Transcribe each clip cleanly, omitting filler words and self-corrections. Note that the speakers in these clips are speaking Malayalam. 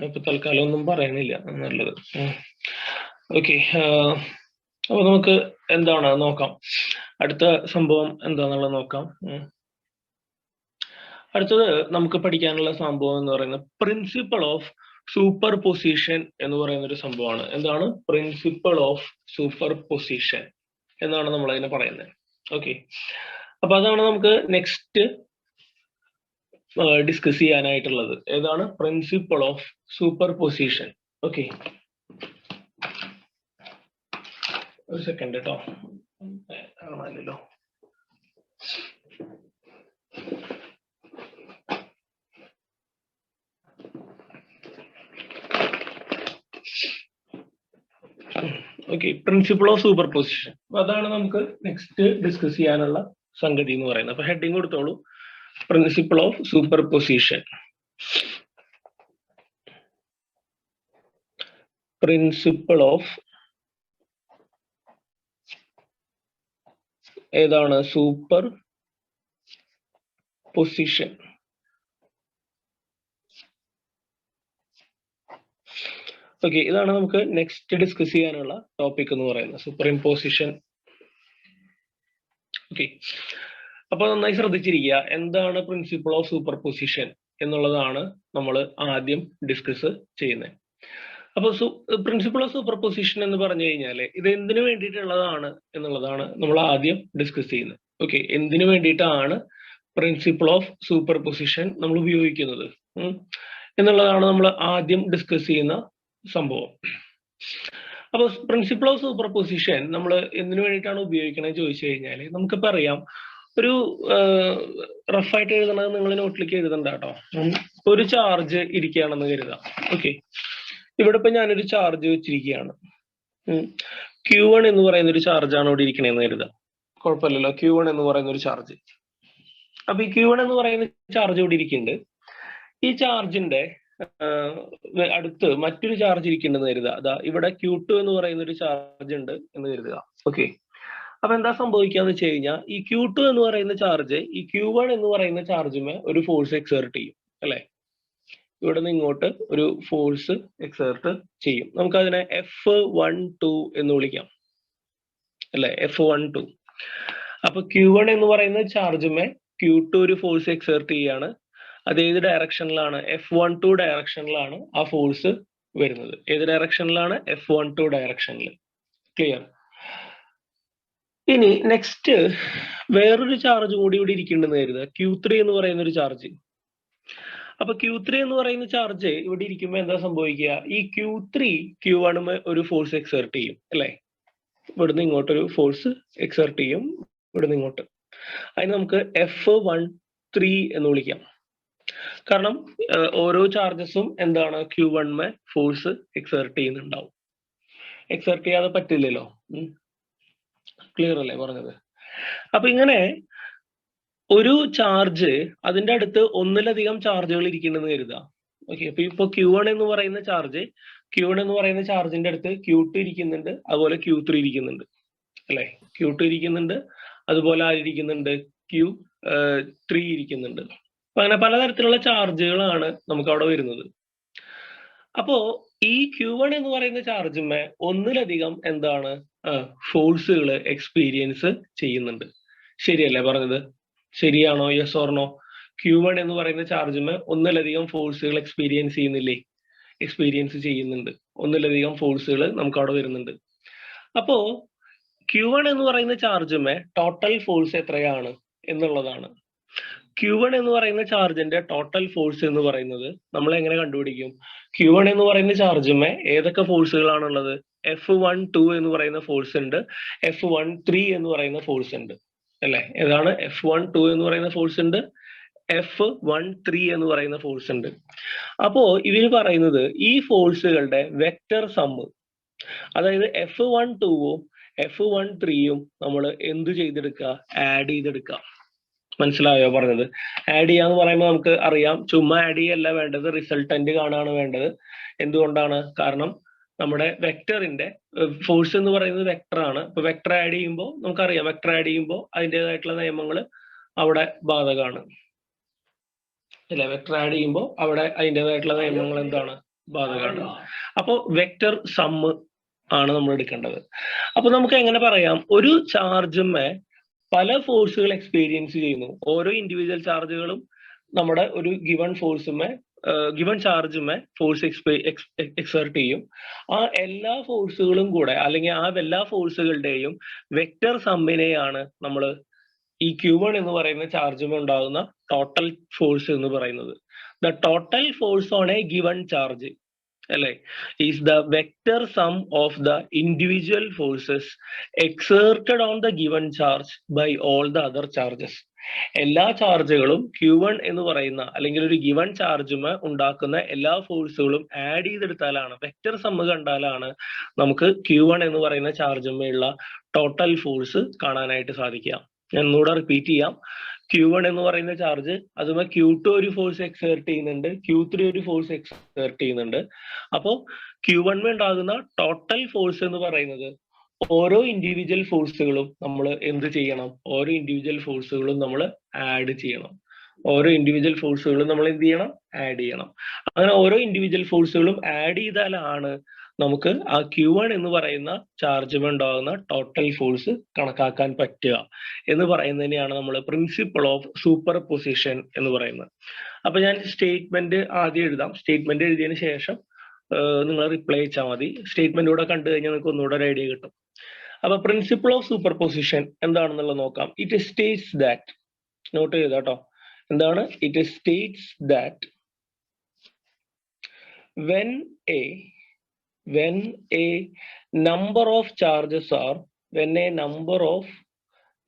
ഇപ്പൊ തൽക്കാലം ഒന്നും പറയാനില്ല, നല്ലത്. ഓക്കെ, അപ്പൊ നമുക്ക് എന്താണ് നോക്കാം. അടുത്ത സംഭവം എന്താന്നുള്ളത് നോക്കാം. അടുത്തത് നമുക്ക് പഠിക്കാനുള്ള സംഭവം എന്ന് പറയുന്നത് പ്രിൻസിപ്പിൾ ഓഫ് സൂപ്പർ പൊസിഷൻ എന്ന് പറയുന്ന ഒരു സംഭവമാണ്. എന്താണ് പ്രിൻസിപ്പിൾ ഓഫ് സൂപ്പർ പൊസിഷൻ എന്നാണ് നമ്മൾ അതിനെ പറയുന്നത്. ഓക്കെ, അപ്പൊ അതാണ് നമുക്ക് നെക്സ്റ്റ് ഡിസ്കസ് ചെയ്യാനായിട്ടുള്ളത്. ഏതാണ് principle of superposition. Okay, ഒരു സെക്കൻഡ് കേട്ടോ, കാണാമല്ലോ. Okay, principle of superposition. അപ്പൊ അതാണ് നമുക്ക് നെക്സ്റ്റ് ഡിസ്കസ് ചെയ്യാനുള്ള സംഗതി എന്ന് പറയുന്നത്. അപ്പൊ ഹെഡിങ് കൊടുത്തോളൂ, principle of super position. Principle of ഏതാണ് സൂപ്പർ പൊസിഷൻ. ഓക്കെ, ഇതാണ് നമുക്ക് നെക്സ്റ്റ് ഡിസ്കസ് ചെയ്യാനുള്ള ടോപ്പിക് എന്ന് പറയുന്നത്, സൂപ്പർ ഇമ്പോസിഷൻ. ഓക്കെ, അപ്പൊ നന്നായി ശ്രദ്ധിച്ചിരിക്കുക, എന്താണ് പ്രിൻസിപ്പിൾ ഓഫ് സൂപ്പർ പൊസിഷൻ എന്നുള്ളതാണ് നമ്മൾ ആദ്യം ഡിസ്കസ് ചെയ്യുന്നത്. അപ്പൊ പ്രിൻസിപ്പിൾ ഓഫ് സൂപ്പർ പൊസിഷൻ എന്ന് പറഞ്ഞു കഴിഞ്ഞാൽ ഇത് എന്തിനു വേണ്ടിയിട്ടുള്ളതാണ് എന്നുള്ളതാണ് നമ്മൾ ആദ്യം ഡിസ്കസ് ചെയ്യുന്നത്. ഓക്കെ, എന്തിനു വേണ്ടിയിട്ടാണ് പ്രിൻസിപ്പിൾ ഓഫ് സൂപ്പർ പൊസിഷൻ നമ്മൾ ഉപയോഗിക്കുന്നത് എന്നുള്ളതാണ് നമ്മൾ ആദ്യം ഡിസ്കസ് ചെയ്യുന്ന സംഭവം. അപ്പൊ പ്രിൻസിപ്പിൾ ഓഫ് സൂപ്പർ പൊസിഷൻ നമ്മൾ എന്തിനു വേണ്ടിയിട്ടാണ് ഉപയോഗിക്കണത് ചോദിച്ചു കഴിഞ്ഞാൽ നമുക്കിപ്പോ അറിയാം, ഒരു റഫായിട്ട് എഴുതണത് നിങ്ങൾ നോട്ടിലേക്ക് എഴുതണ്ട കേട്ടോ. ഒരു ചാർജ് ഇരിക്കുകയാണെന്ന് കരുതാം. ഓക്കെ, ഇവിടെ ഇപ്പൊ ഞാനൊരു ചാർജ് വെച്ചിരിക്കുകയാണ്. Q1 എന്ന് പറയുന്ന ഒരു ചാർജാണ് ഇവിടെ ഇരിക്കണേന്ന് കരുതാം. കുഴപ്പമില്ലല്ലോ, Q1 എന്ന് പറയുന്ന ഒരു ചാർജ്. അപ്പൊ ഈ Q1 എന്ന് പറയുന്ന ചാർജ് ഇവിടെ ഇരിക്കുന്നുണ്ട്. ഈ ചാർജിന്റെ അടുത്ത് മറ്റൊരു ചാർജ് ഇരിക്കുന്നുണ്ടെന്ന് കരുതുക. അതാ ഇവിടെ Q2 എന്ന് പറയുന്ന ഒരു ചാർജ് ഉണ്ട് എന്ന് കരുതുക. ഓക്കെ, അപ്പൊ എന്താ സംഭവിക്കാന്ന് വെച്ച് കഴിഞ്ഞാൽ ഈ Q2 എന്ന് പറയുന്ന ചാർജ് ഈ Q1 എന്ന് പറയുന്ന ചാർജുമേ ഒരു ഫോഴ്സ് എക്സേർട്ട് ചെയ്യും അല്ലെ. ഇവിടെ നിന്ന് ഇങ്ങോട്ട് ഒരു ഫോഴ്സ് എക്സേർട്ട് ചെയ്യും. നമുക്കതിനെ F12 എന്ന് വിളിക്കാം അല്ലെ, F12. അപ്പൊ Q1 എന്ന് പറയുന്ന ചാർജുമേ Q2 ഒരു ഫോഴ്സ് എക്സേർട്ട് ചെയ്യാണ്. അത് ഏത് ഡയറക്ഷനിലാണ്? F12 ഡയറക്ഷനിലാണ് ആ ഫോഴ്സ് വരുന്നത്. ഏത് ഡയറക്ഷനിലാണ്? F12 ഡയറക്ഷനിൽ. ക്ലിയർ? ഇനി നെക്സ്റ്റ് വേറൊരു ചാർജ് കൂടി ഇവിടെ ഇരിക്കുന്നുണ്ടെന്ന് കരുതുക, Q3 എന്ന് പറയുന്ന ഒരു ചാർജ്. അപ്പൊ Q3 എന്ന് പറയുന്ന ചാർജ് ഇവിടെ ഇരിക്കുമ്പോൾ എന്താ സംഭവിക്കുക? ഈ Q3 Q1 ഒരു ഫോഴ്സ് എക്സേർട്ട് ചെയ്യും അല്ലെ. ഇവിടുന്ന് ഇങ്ങോട്ടൊരു ഫോഴ്സ് എക്സേർട്ട് ചെയ്യും, ഇവിടുന്ന് ഇങ്ങോട്ട്. അതിന് നമുക്ക് F13 എന്ന് വിളിക്കാം. കാരണം ഓരോ ചാർജസും എന്താണ് Q1 ഫോഴ്സ് എക്സേർട്ട് ചെയ്യുന്നുണ്ടാവും. എക്സേർട്ട് ചെയ്യാതെ പറ്റില്ലല്ലോ. ക്ലിയർ അല്ലേ പറഞ്ഞത്? അപ്പൊ ഇങ്ങനെ ഒരു ചാർജ് അതിന്റെ അടുത്ത് ഒന്നിലധികം ചാർജുകൾ ഇരിക്കുന്നുണ്ടെന്ന് കരുതുക. ഓക്കെ, അപ്പൊ ഇപ്പൊ Q1 എന്ന് പറയുന്ന ചാർജിന്റെ അടുത്ത് Q2 ഇരിക്കുന്നുണ്ട്, അതുപോലെ Q3 ഇരിക്കുന്നുണ്ട് അല്ലെ. Q2 ഇരിക്കുന്നുണ്ട്, അതുപോലെ ആരിയ്ക്കുന്നുണ്ട്? Q3 ഇരിക്കുന്നുണ്ട്. അപ്പൊ അങ്ങനെ പലതരത്തിലുള്ള ചാർജുകളാണ് നമുക്ക് അവിടെ വരുന്നത്. അപ്പോ ഈ Q1 എന്ന് പറയുന്ന ചാർജുമേ ഒന്നിലധികം എന്താണ് ഫോഴ്സുകൾ എക്സ്പീരിയൻസ് ചെയ്യുന്നുണ്ട്. ശരിയല്ലേ പറഞ്ഞത്? ശരിയാണോ? Yes or no? Q1 എന്ന് പറയുന്ന ചാർജുമേ ഒന്നിലധികം ഫോഴ്സുകൾ എക്സ്പീരിയൻസ് ചെയ്യുന്നുണ്ട്. ഒന്നിലധികം ഫോഴ്സുകൾ നമുക്ക് അവിടെ വരുന്നുണ്ട്. അപ്പോ Q1 എന്ന് പറയുന്ന ചാർജുമേ ടോട്ടൽ ഫോഴ്സ് എത്രയാണ് എന്നുള്ളതാണ്. Q1 എന്ന് പറയുന്ന ചാർജിന്റെ ടോട്ടൽ ഫോഴ്സ് എന്ന് പറയുന്നത് നമ്മൾ എങ്ങനെ കണ്ടുപിടിക്കും? Q1 എന്ന് പറയുന്ന ചാർജുമേ ഏതൊക്കെ ഫോഴ്സുകളാണുള്ളത്? F12 എന്ന് പറയുന്ന ഫോഴ്സ് ഉണ്ട്, F13 എന്ന് പറയുന്ന ഫോഴ്സ് ഉണ്ട് അല്ലെ. ഏതാണ്? F12 എന്ന് പറയുന്ന ഫോഴ്സ് ഉണ്ട്, F13 എന്ന് പറയുന്ന ഫോഴ്സ് ഉണ്ട്. അപ്പോ ഇവര് പറയുന്നത് ഈ ഫോഴ്സുകളുടെ വെക്റ്റർ സമ്മ്, അതായത് F12ഉം F13ഉം നമ്മൾ എന്ത് ചെയ്തെടുക്കുക? ആഡ് ചെയ്തെടുക്കുക. മനസ്സിലായോ പറഞ്ഞത്? ആഡ് ചെയ്യാന്ന് പറയുമ്പോൾ നമുക്ക് അറിയാം, ചുമ്മാ ആഡ് ചെയ്യല്ല വേണ്ടത്, റിസൾട്ടന്റ് കാണാണ് വേണ്ടത്. എന്തുകൊണ്ടാണ്? കാരണം നമ്മുടെ വെക്ടറിന്റെ ഫോഴ്സ് എന്ന് പറയുന്നത് വെക്ടർ ആണ്. അപ്പൊ വെക്ടർ ആഡ് ചെയ്യുമ്പോൾ നമുക്കറിയാം, വെക്ടർ ആഡ് ചെയ്യുമ്പോൾ അതിൻ്റെതായിട്ടുള്ള നിയമങ്ങൾ അവിടെ ബാധകമാണ്. അല്ലെ? വെക്ടർ ആഡ് ചെയ്യുമ്പോൾ അവിടെ അതിൻ്റെതായിട്ടുള്ള നിയമങ്ങൾ എന്താണ് ബാധകമാണ്. അപ്പോൾ വെക്ടർ സമ്മ് ആണ് നമ്മൾ എടുക്കേണ്ടത്. അപ്പൊ നമുക്ക് എങ്ങനെ പറയാം, ഒരു ചാർജുമേ പല ഫോഴ്സുകൾ എക്സ്പീരിയൻസ് ചെയ്യുന്നു. ഓരോ ഇൻഡിവിജ്വൽ ചാർജുകളും നമ്മുടെ ഒരു ഗിവൺ ഫോഴ്സുമേ ഗിവൺ ചാർജുമേ ഫോഴ്സ് എക്സേർട്ട് ചെയ്യും. ആ എല്ലാ ഫോഴ്സുകളും കൂടെ അല്ലെങ്കിൽ ആ എല്ലാ ഫോഴ്സുകളുടെയും വെക്ടർ സമ്മിനെയാണ് നമ്മൾ ഈ Q1 എന്ന് പറയുന്ന ചാർജുമേ ഉണ്ടാകുന്ന ടോട്ടൽ ഫോഴ്സ് എന്ന് പറയുന്നത്. The total force on a given charge അല്ലെ is the vector sum of the individual forces exerted on the given charge by all the other charges. എല്ലാ ചാർജുകളും Q1 എന്ന് പറയുന്ന അല്ലെങ്കിൽ ഒരു ഗിവൺ ചാർജുമേ ഉണ്ടാക്കുന്ന എല്ലാ ഫോഴ്സുകളും ആഡ് ചെയ്തെടുത്താലാണ്, വെക്ടർ സമ്മ് കണ്ടാലാണ് നമുക്ക് Q1 എന്ന് പറയുന്ന ചാർജുമേയുള്ള ടോട്ടൽ ഫോഴ്സ് കാണാനായിട്ട് സാധിക്കുക. ഞാൻ ഒന്നുകൂടെ റിപ്പീറ്റ് ചെയ്യാം. Q1 എന്ന് പറയുന്ന ചാർജ്, അതുപോലെ Q2 ഒരു ഫോഴ്സ് എക്സേർട്ട് ചെയ്യുന്നുണ്ട്, Q3 ഒരു ഫോഴ്സ് എക്സേർട്ട് ചെയ്യുന്നുണ്ട്. അപ്പോൾ Q1 ഉണ്ടാകുന്ന ടോട്ടൽ ഫോഴ്സ് എന്ന് പറയുന്നത് ഓരോ ഇൻഡിവിജ്വൽ ഫോഴ്സുകളും നമ്മൾ എന്ത് ചെയ്യണം, ഓരോ ഇൻഡിവിജ്വൽ ഫോഴ്സുകളും നമ്മൾ ആഡ് ചെയ്യണം. ഓരോ ഇൻഡിവിജ്വൽ ഫോഴ്സുകളും നമ്മൾ എന്ത് ചെയ്യണം, ആഡ് ചെയ്യണം. അങ്ങനെ ഓരോ ഇൻഡിവിജ്വൽ ഫോഴ്സുകളും ആഡ് ചെയ്താലാണ് നമുക്ക് ആ Q1 എന്ന് പറയുന്ന ചാർജുമേ ഉണ്ടാകുന്ന ടോട്ടൽ ഫോഴ്സ് കണക്കാക്കാൻ പറ്റുക എന്ന് പറയുന്നതിനെയാണ് നമ്മൾ പ്രിൻസിപ്പിൾ ഓഫ് സൂപ്പർ പൊസിഷൻ എന്ന് പറയുന്നത്. അപ്പൊ ഞാൻ സ്റ്റേറ്റ്മെന്റ് ആദ്യം എഴുതാം. സ്റ്റേറ്റ്മെന്റ് എഴുതിയതിനു ശേഷം നിങ്ങൾ റിപ്ലൈ ചെയ്താൽ മതി. സ്റ്റേറ്റ്മെന്റ് കൂടെ കണ്ടു കഴിഞ്ഞാൽ നിങ്ങൾക്ക് ഒന്നുകൂടെ ഒരു ഐഡിയ കിട്ടും. അപ്പൊ പ്രിൻസിപ്പിൾ ഓഫ് സൂപ്പർ പൊസിഷൻ എന്താണെന്നുള്ളത് നോക്കാം. ഇറ്റ് സ്റ്റേറ്റ്സ് ദാറ്റ്, നോട്ട് ചെയ്താട്ടോ, എന്താണ്? It States that when a number of charges are, when a number of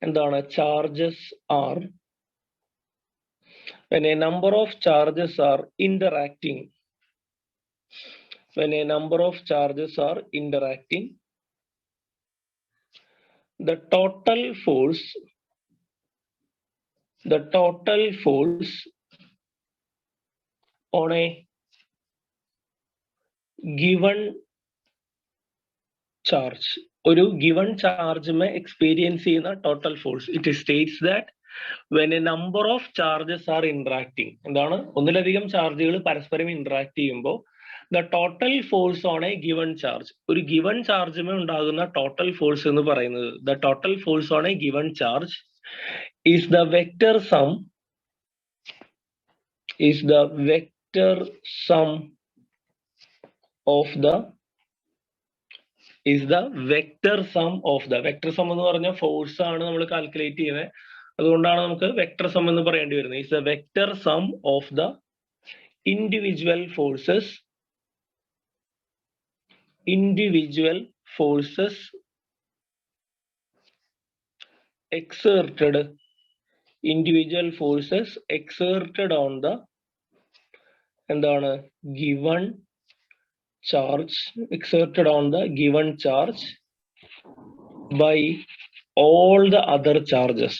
എന്താണ് charges are, when a number of charges are interacting, when a number of charges are interacting, the total force on a given charge, ഒരു given ചാർജുമേ എക്സ്പീരിയൻസ് ചെയ്യുന്ന total force. It States that when a number of charges are interacting, എന്താണ്? ഒന്നിലധികം ചാർജുകൾ പരസ്പരം ഇന്ററാക്ട് ചെയ്യുമ്പോൾ the total force on a given charge, ഒരു given ചാർജുമേ ഉണ്ടാകുന്ന ടോട്ടൽ ഫോഴ്സ് എന്ന് പറയുന്നത്, the total force on a given charge is the vector sum of the vector some എന്ന് പറഞ്ഞ ഫോഴ്സ് ആണ് നമ്മൾ കാൽക്കുലേറ്റ് ചെയ്യുന്നത്. അതുകൊണ്ടാണ് നമുക്ക് വെക്ടർ സം എന്ന് പറയേണ്ടി വരുന്നത്. Is the vector sum of the individual forces exerted on the എന്താണ് given charge, exerted on the given charge by all the other charges,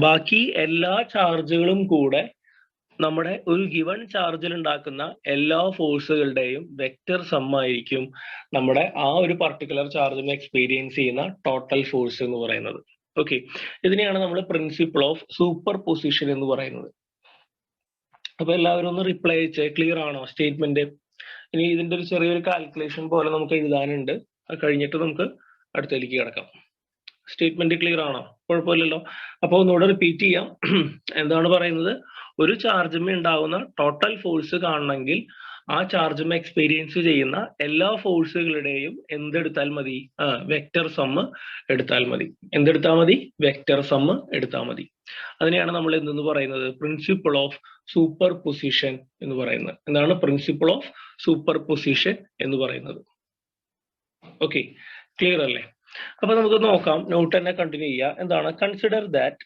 ബാക്കി എല്ലാ ചാർജുകളും കൂടെ നമ്മുടെ ഒരു ഗിവൺ ചാർജിൽ ഉണ്ടാക്കുന്ന എല്ലാ ഫോഴ്സുകളുടെയും വെക്ടർ സം ആയിരിക്കും നമ്മുടെ ആ ഒരു പർട്ടിക്കുലർ ചാർജിൽ എക്സ്പീരിയൻസ് ചെയ്യുന്ന ടോട്ടൽ ഫോഴ്സ് എന്ന് പറയുന്നത്. ഓക്കെ, ഇതിനെയാണ് നമ്മൾ പ്രിൻസിപ്പിൾ ഓഫ് സൂപ്പർ പൊസിഷൻ എന്ന് പറയുന്നത്. അപ്പൊ എല്ലാവരും ഒന്ന് റിപ്ലൈ ചെയ്യേ, ക്ലിയർ ആണോ സ്റ്റേറ്റ്മെന്റ്? ഇനി ഇതിന്റെ ഒരു ചെറിയൊരു കാൽക്കുലേഷൻ പോലെ നമുക്ക് എഴുതാനുണ്ട്. അത് കഴിഞ്ഞിട്ട് നമുക്ക് അടുത്തേക്ക് കിടക്കാം. സ്റ്റേറ്റ്മെന്റ് ക്ലിയർ ആണോ? കുഴപ്പമില്ലല്ലോ. അപ്പൊ ഒന്നുകൂടെ റിപ്പീറ്റ് ചെയ്യാം. എന്താണ് പറയുന്നത്? ഒരു ചാർജുമേ ഉണ്ടാവുന്ന ടോട്ടൽ ഫോഴ്സ് കാണണമെങ്കിൽ ആ ചാർജുമേ എക്സ്പീരിയൻസ് ചെയ്യുന്ന എല്ലാ ഫോഴ്സുകളുടെയും എന്തെടുത്താൽ മതി? വെക്ടർ സമ്മ് എടുത്താൽ മതി. എന്തെടുത്താൽ മതി? വെക്ടർ സമ്മ് എടുത്താൽ മതി. അതിനെയാണ് നമ്മൾ എന്തെന്ന് പറയുന്നത്? പ്രിൻസിപ്പിൾ ഓഫ് സൂപ്പർ പൊസിഷൻ എന്ന് പറയുന്നത്. എന്താണ് പ്രിൻസിപ്പിൾ ഓഫ് സൂപ്പർ പൊസിഷൻ എന്ന് പറയുന്നത്? ഓക്കെ, ക്ലിയർ അല്ലേ? അപ്പൊ നമുക്ക് നോക്കാം. നോട്ട് തന്നെ കണ്ടിന്യൂ ചെയ്യുക. എന്താണ്? കൺസിഡർ ദാറ്റ്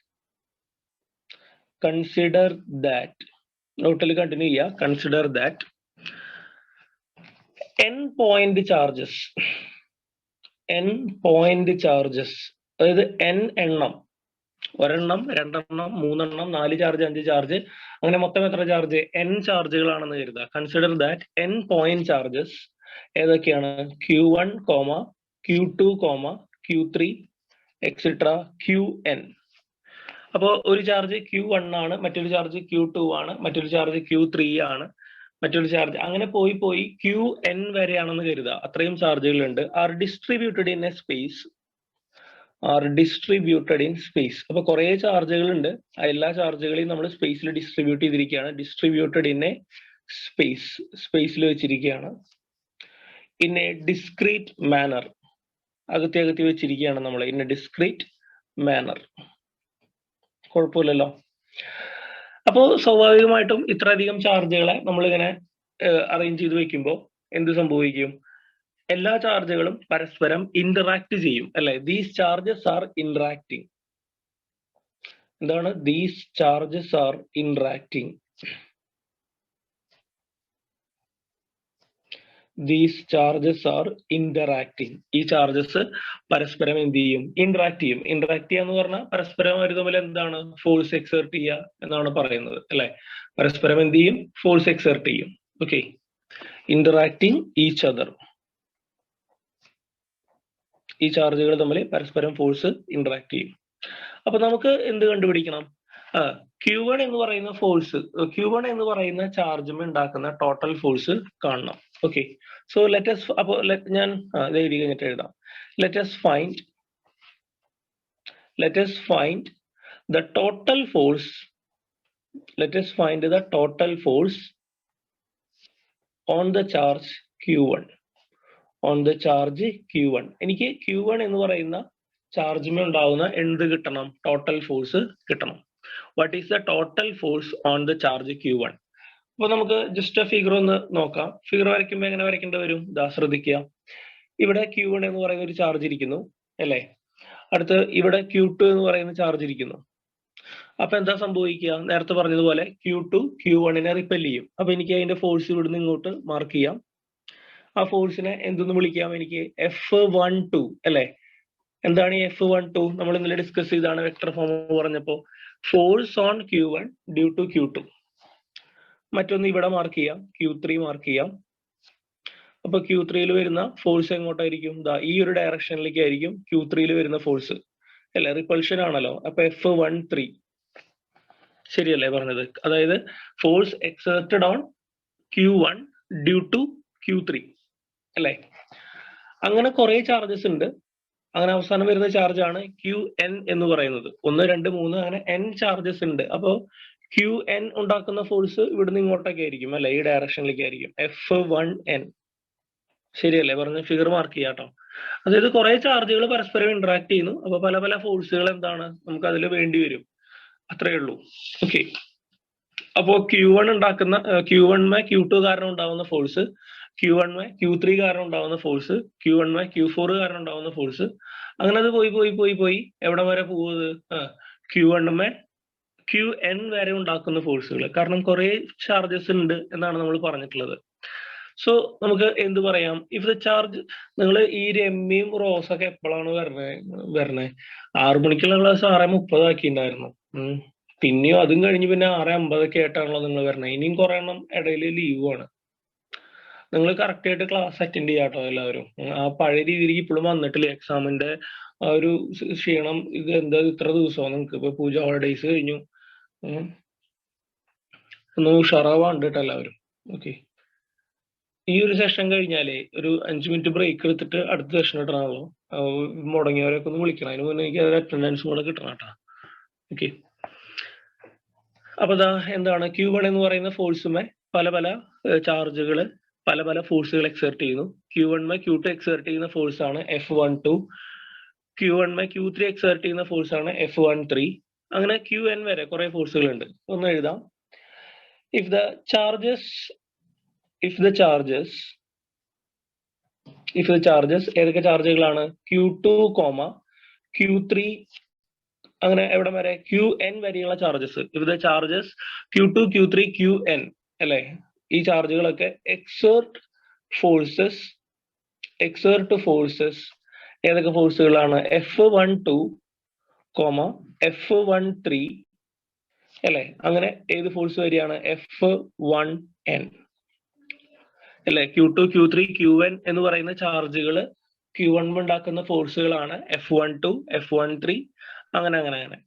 നോട്ടിൽ കണ്ടിന്യൂ ചെയ്യുക. Consider that n point charges, അതായത് n എണ്ണം, ഒരെണ്ണം, രണ്ടെണ്ണം, മൂന്നെണ്ണം, 4 ചാർജ്, 5 ചാർജ്, അങ്ങനെ മൊത്തം എത്ര ചാർജ്? n ചാർജുകളാണെന്ന് കരുതുക. Consider that n point charges ഏതൊക്കെയാണ്? Q1, Q2, Q3 etcetera Qn. അപ്പോൾ ഒരു ചാർജ് Q1 ആണ്, മറ്റൊരു ചാർജ് Q2 ആണ്, മറ്റൊരു ചാർജ് Q3 ആണ്, മറ്റൊരു ചാർജ് അങ്ങനെ പോയി Qn വരെയാണെന്ന് കരുതുക. അത്രയും ചാർജുകൾ ഉണ്ട്. R distributed in A space. അപ്പൊ കുറെ ചാർജുകൾ ഉണ്ട്. എല്ലാ ചാർജുകളെയും നമ്മൾ സ്പേസിൽ ഡിസ്ട്രിബ്യൂട്ട് ചെയ്തിരിക്കുകയാണ്. ഡിസ്ട്രിബ്യൂട്ടഡ് ഇൻ എ സ്പേസിൽ വെച്ചിരിക്കുകയാണ്. ഇൻ എ ഡിസ്ക്രീറ്റ് മാനർ, അകത്തി വെച്ചിരിക്കുകയാണ് നമ്മൾ. In a discreet manner. കുഴപ്പമില്ലല്ലോ. അപ്പോൾ സ്വാഭാവികമായിട്ടും ഇത്രയധികം ചാർജുകളെ നമ്മളിങ്ങനെ അറേഞ്ച് ചെയ്ത് വെക്കുമ്പോൾ എന്ത് സംഭവിക്കും? എല്ലാ ചാർജുകളും പരസ്പരം ഇന്ററാക്ട് ചെയ്യും, അല്ലെ? These charges are interacting. എന്താണ്? These charges are interacting. These charges are interacting. ഈ ചാർജസ് പരസ്പരം എന്ത് ചെയ്യും? ഇന്ററാക്ട് ചെയ്യും. ഇന്ററാക്ട് ചെയ്യുക എന്ന് പറഞ്ഞാൽ പരസ്പരം അവർ തമ്മിൽ എന്താണ്? ഫോഴ്സ് എക്സേർട്ട് ചെയ്യുക എന്നാണ് പറയുന്നത്, അല്ലെ? പരസ്പരം എന്ത് ചെയ്യും? ഫോഴ്സ് എക്സേർട്ട് ചെയ്യും. Okay, interacting each other. ഈ ചാർജുകൾ തമ്മിൽ പരസ്പരം ഫോഴ്സ് ഇന്ററാക്ട് ചെയ്യും. അപ്പൊ നമുക്ക് എന്ത് കണ്ടുപിടിക്കണം? Q1 എന്ന് പറയുന്ന ഫോഴ്സ്, Q1 എന്ന് പറയുന്ന ചാർജുമേ ഉണ്ടാക്കുന്ന ടോട്ടൽ ഫോഴ്സ് കാണണം. ഓക്കെ, സോ ലെറ്റസ്, അപ്പൊ ഞാൻ ഇത് എഴുതി കഴിഞ്ഞിട്ട് എഴുതാം. Let's find the total force. Let's find the total force on the charge Q1. On the charge Q1. എനിക്ക് Q1 എന്ന് പറയുന്ന ചാർജിമേ ഉണ്ടാവുന്ന എന്ത് കിട്ടണം? ടോട്ടൽ ഫോഴ്സ് കിട്ടണം. What is the total force on the charge Q1? അപ്പൊ നമുക്ക് ജസ്റ്റ് ഫിഗർ ഒന്ന് നോക്കാം. ഫിഗർ വരയ്ക്കുമ്പോൾ എങ്ങനെ വരയ്ക്കേണ്ടി വരും? ദാ ശ്രദ്ധിക്കുക. ഇവിടെ Q1 എന്ന് പറയുന്ന ഒരു ചാർജ് ഇരിക്കുന്നു, അല്ലേ? അടുത്ത് ഇവിടെ Q2 എന്ന് പറയുന്ന ചാർജ് ഇരിക്കുന്നു. അപ്പൊ എന്താ സംഭവിക്കുക? നേരത്തെ പറഞ്ഞതുപോലെ Q2 Q1നെ റിപ്പൽ ചെയ്യും. അപ്പൊ എനിക്ക് അതിന്റെ ഫോഴ്സ് ഇവിടുന്ന് ഇങ്ങോട്ട് മാർക്ക് ചെയ്യാം. ആ ഫോഴ്സിനെ എന്തെന്ന് വിളിക്കാം? എനിക്ക് F12, അല്ലെ? എന്താണ് ഈ F12? നമ്മൾ ഇന്നലെ ഡിസ്കസ് ചെയ്താണ് വെക്ടർ ഫോം പറഞ്ഞപ്പോ. Force on Q1 due to Q2. മറ്റൊന്ന് ഇവിടെ മാർക്ക് ചെയ്യാം, Q3 മാർക്ക് ചെയ്യാം. അപ്പൊ Q3 വരുന്ന ഫോഴ്സ് എങ്ങോട്ടായിരിക്കും? ദാ ഈ ഒരു ഡയറക്ഷനിലേക്ക് ആയിരിക്കും Q3 വരുന്ന ഫോഴ്സ്, അല്ലെ? റിപ്പൾഷൻ ആണല്ലോ. അപ്പൊ F13, ശരിയല്ലേ പറഞ്ഞത്? അതായത് force exerted on Q1 due to Q3, അല്ലെ? അങ്ങനെ കുറെ ചാർജസ് ഉണ്ട്. അങ്ങനെ അവസാനം വരുന്ന ചാർജ് ആണ് Qn എന്ന് പറയുന്നത്. 1, 2, 3 അങ്ങനെ n ചാർജസ് ഉണ്ട്. അപ്പോ Qn ഉണ്ടാക്കുന്ന ഫോഴ്സ് ഇവിടുന്ന് ഇങ്ങോട്ടൊക്കെ ആയിരിക്കും, അല്ലെ? ഈ ഡയറക്ഷനിലേക്ക് ആയിരിക്കും. F1n, ശരിയല്ലേ പറഞ്ഞ? ഫിഗർ മാർക്ക് ചെയ്യാട്ടോ. അതായത് കുറെ ചാർജുകൾ പരസ്പരം ഇന്ററാക്ട് ചെയ്യുന്നു. അപ്പൊ പല പല ഫോഴ്സുകൾ എന്താണ് നമുക്ക് അതിൽ വേണ്ടി വരും. അത്രയേ ഉള്ളൂ. ഓക്കെ, അപ്പോ Q1 ഉണ്ടാക്കുന്ന Q1 Q2 കാരണം ഉണ്ടാവുന്ന ഫോഴ്സ്, Q1 Q3 കാരണം ഉണ്ടാവുന്ന ഫോഴ്സ്, Q1 Q4 കാരണം ഉണ്ടാവുന്ന ഫോഴ്സ്, അങ്ങനെ അത് പോയി എവിടെ വരെ പോകുന്നത്? Q1 Qn വരെ ഉണ്ടാക്കുന്ന ഫോഴ്സുകൾ. കാരണം കുറെ ചാർജസ് ഉണ്ട് എന്നാണ് നമ്മൾ പറഞ്ഞിട്ടുള്ളത്. സോ നമുക്ക് എന്ത് പറയാം? ഇഫ് ദ ചാർജ്, നിങ്ങൾ ഈ രമ്യയും റോസൊക്കെ എപ്പോഴാണ് വരണേ? 6 മണിക്കുള്ള ക്ലാസ് 6:30 ആക്കിയിട്ടുണ്ടായിരുന്നു. പിന്നെയും അതും കഴിഞ്ഞ് പിന്നെ 6:50 ആയിട്ടാണല്ലോ നിങ്ങൾ വരണേ. ഇനിയും കുറെ എണ്ണം ഇടയിൽ ലീവുമാണ്. നിങ്ങൾ കറക്റ്റ് ആയിട്ട് ക്ലാസ് അറ്റൻഡ് ചെയ്യാട്ടോ എല്ലാവരും. ആ പഴയ രീതിയിലേക്ക് ഇപ്പോഴും വന്നിട്ടില്ല. എക്സാമിന്റെ ആ ഒരു ക്ഷീണം, ഇത് എന്താ ഇത്ര ദിവസമാണ് നിങ്ങൾക്ക്? ഇപ്പൊ പൂജ ഹോളിഡേയ്സ് കഴിഞ്ഞു. ഒന്ന് ഉഷാറാവാണ്ട് കേട്ടോ എല്ലാവരും. ഓക്കെ, ഈ ഒരു സെഷൻ കഴിഞ്ഞാലേ ഒരു 5 മിനിറ്റ് ബ്രേക്ക് എടുത്തിട്ട് അടുത്ത സെഷൻ ഇടണമല്ലോ. മുടങ്ങിയവരൊക്കെ ഒന്ന് വിളിക്കണം. അതിന് മുന്നേ എനിക്ക് അത് അറ്റൻഡൻസ് കൂടെ കിട്ടണം കേട്ടോ. ഓക്കെ, അപ്പൊ എന്താണ് Q1 എന്ന് പറയുന്ന ഫോഴ്സുമേ പല പല ചാർജുകൾ, പല പല ഫോഴ്സുകൾ എക്സേർട്ട് ചെയ്യുന്നു. Q1 Q2 എക്സേർട്ട് ചെയ്യുന്ന ഫോഴ്സ് ആണ് F12. Q1 Q3 എക്സേർട്ട് ചെയ്യുന്ന ഫോഴ്സ് ആണ് F13. അങ്ങനെ Qn വരെ കുറെ ഫോഴ്സുകൾ ഉണ്ട്. ഒന്ന് എഴുതാം. ഇഫ് ദ ചാർജസ് ഏതൊക്കെ ചാർജുകളാണ്? Q2, Q3, അങ്ങനെ എവിടെ വരെ? Qn വരെയുള്ള charges. If the charges Q2, Q3, Qn, അല്ലെ? ഈ ചാർജുകളൊക്കെ എക്സേർട്ട് ഫോഴ്സസ്. ഏതൊക്കെ ഫോഴ്സുകളാണ്? F12, F13, അല്ലെ? അങ്ങനെ ഏത് ഫോഴ്സ് വരെയാണ്? F1n, അല്ലെ? Q2, Q3, Qn എന്ന് പറയുന്ന ചാർജുകൾ Q1 ഉണ്ടാക്കുന്ന ഫോഴ്സുകളാണ് F12, F13 അങ്ങനെ.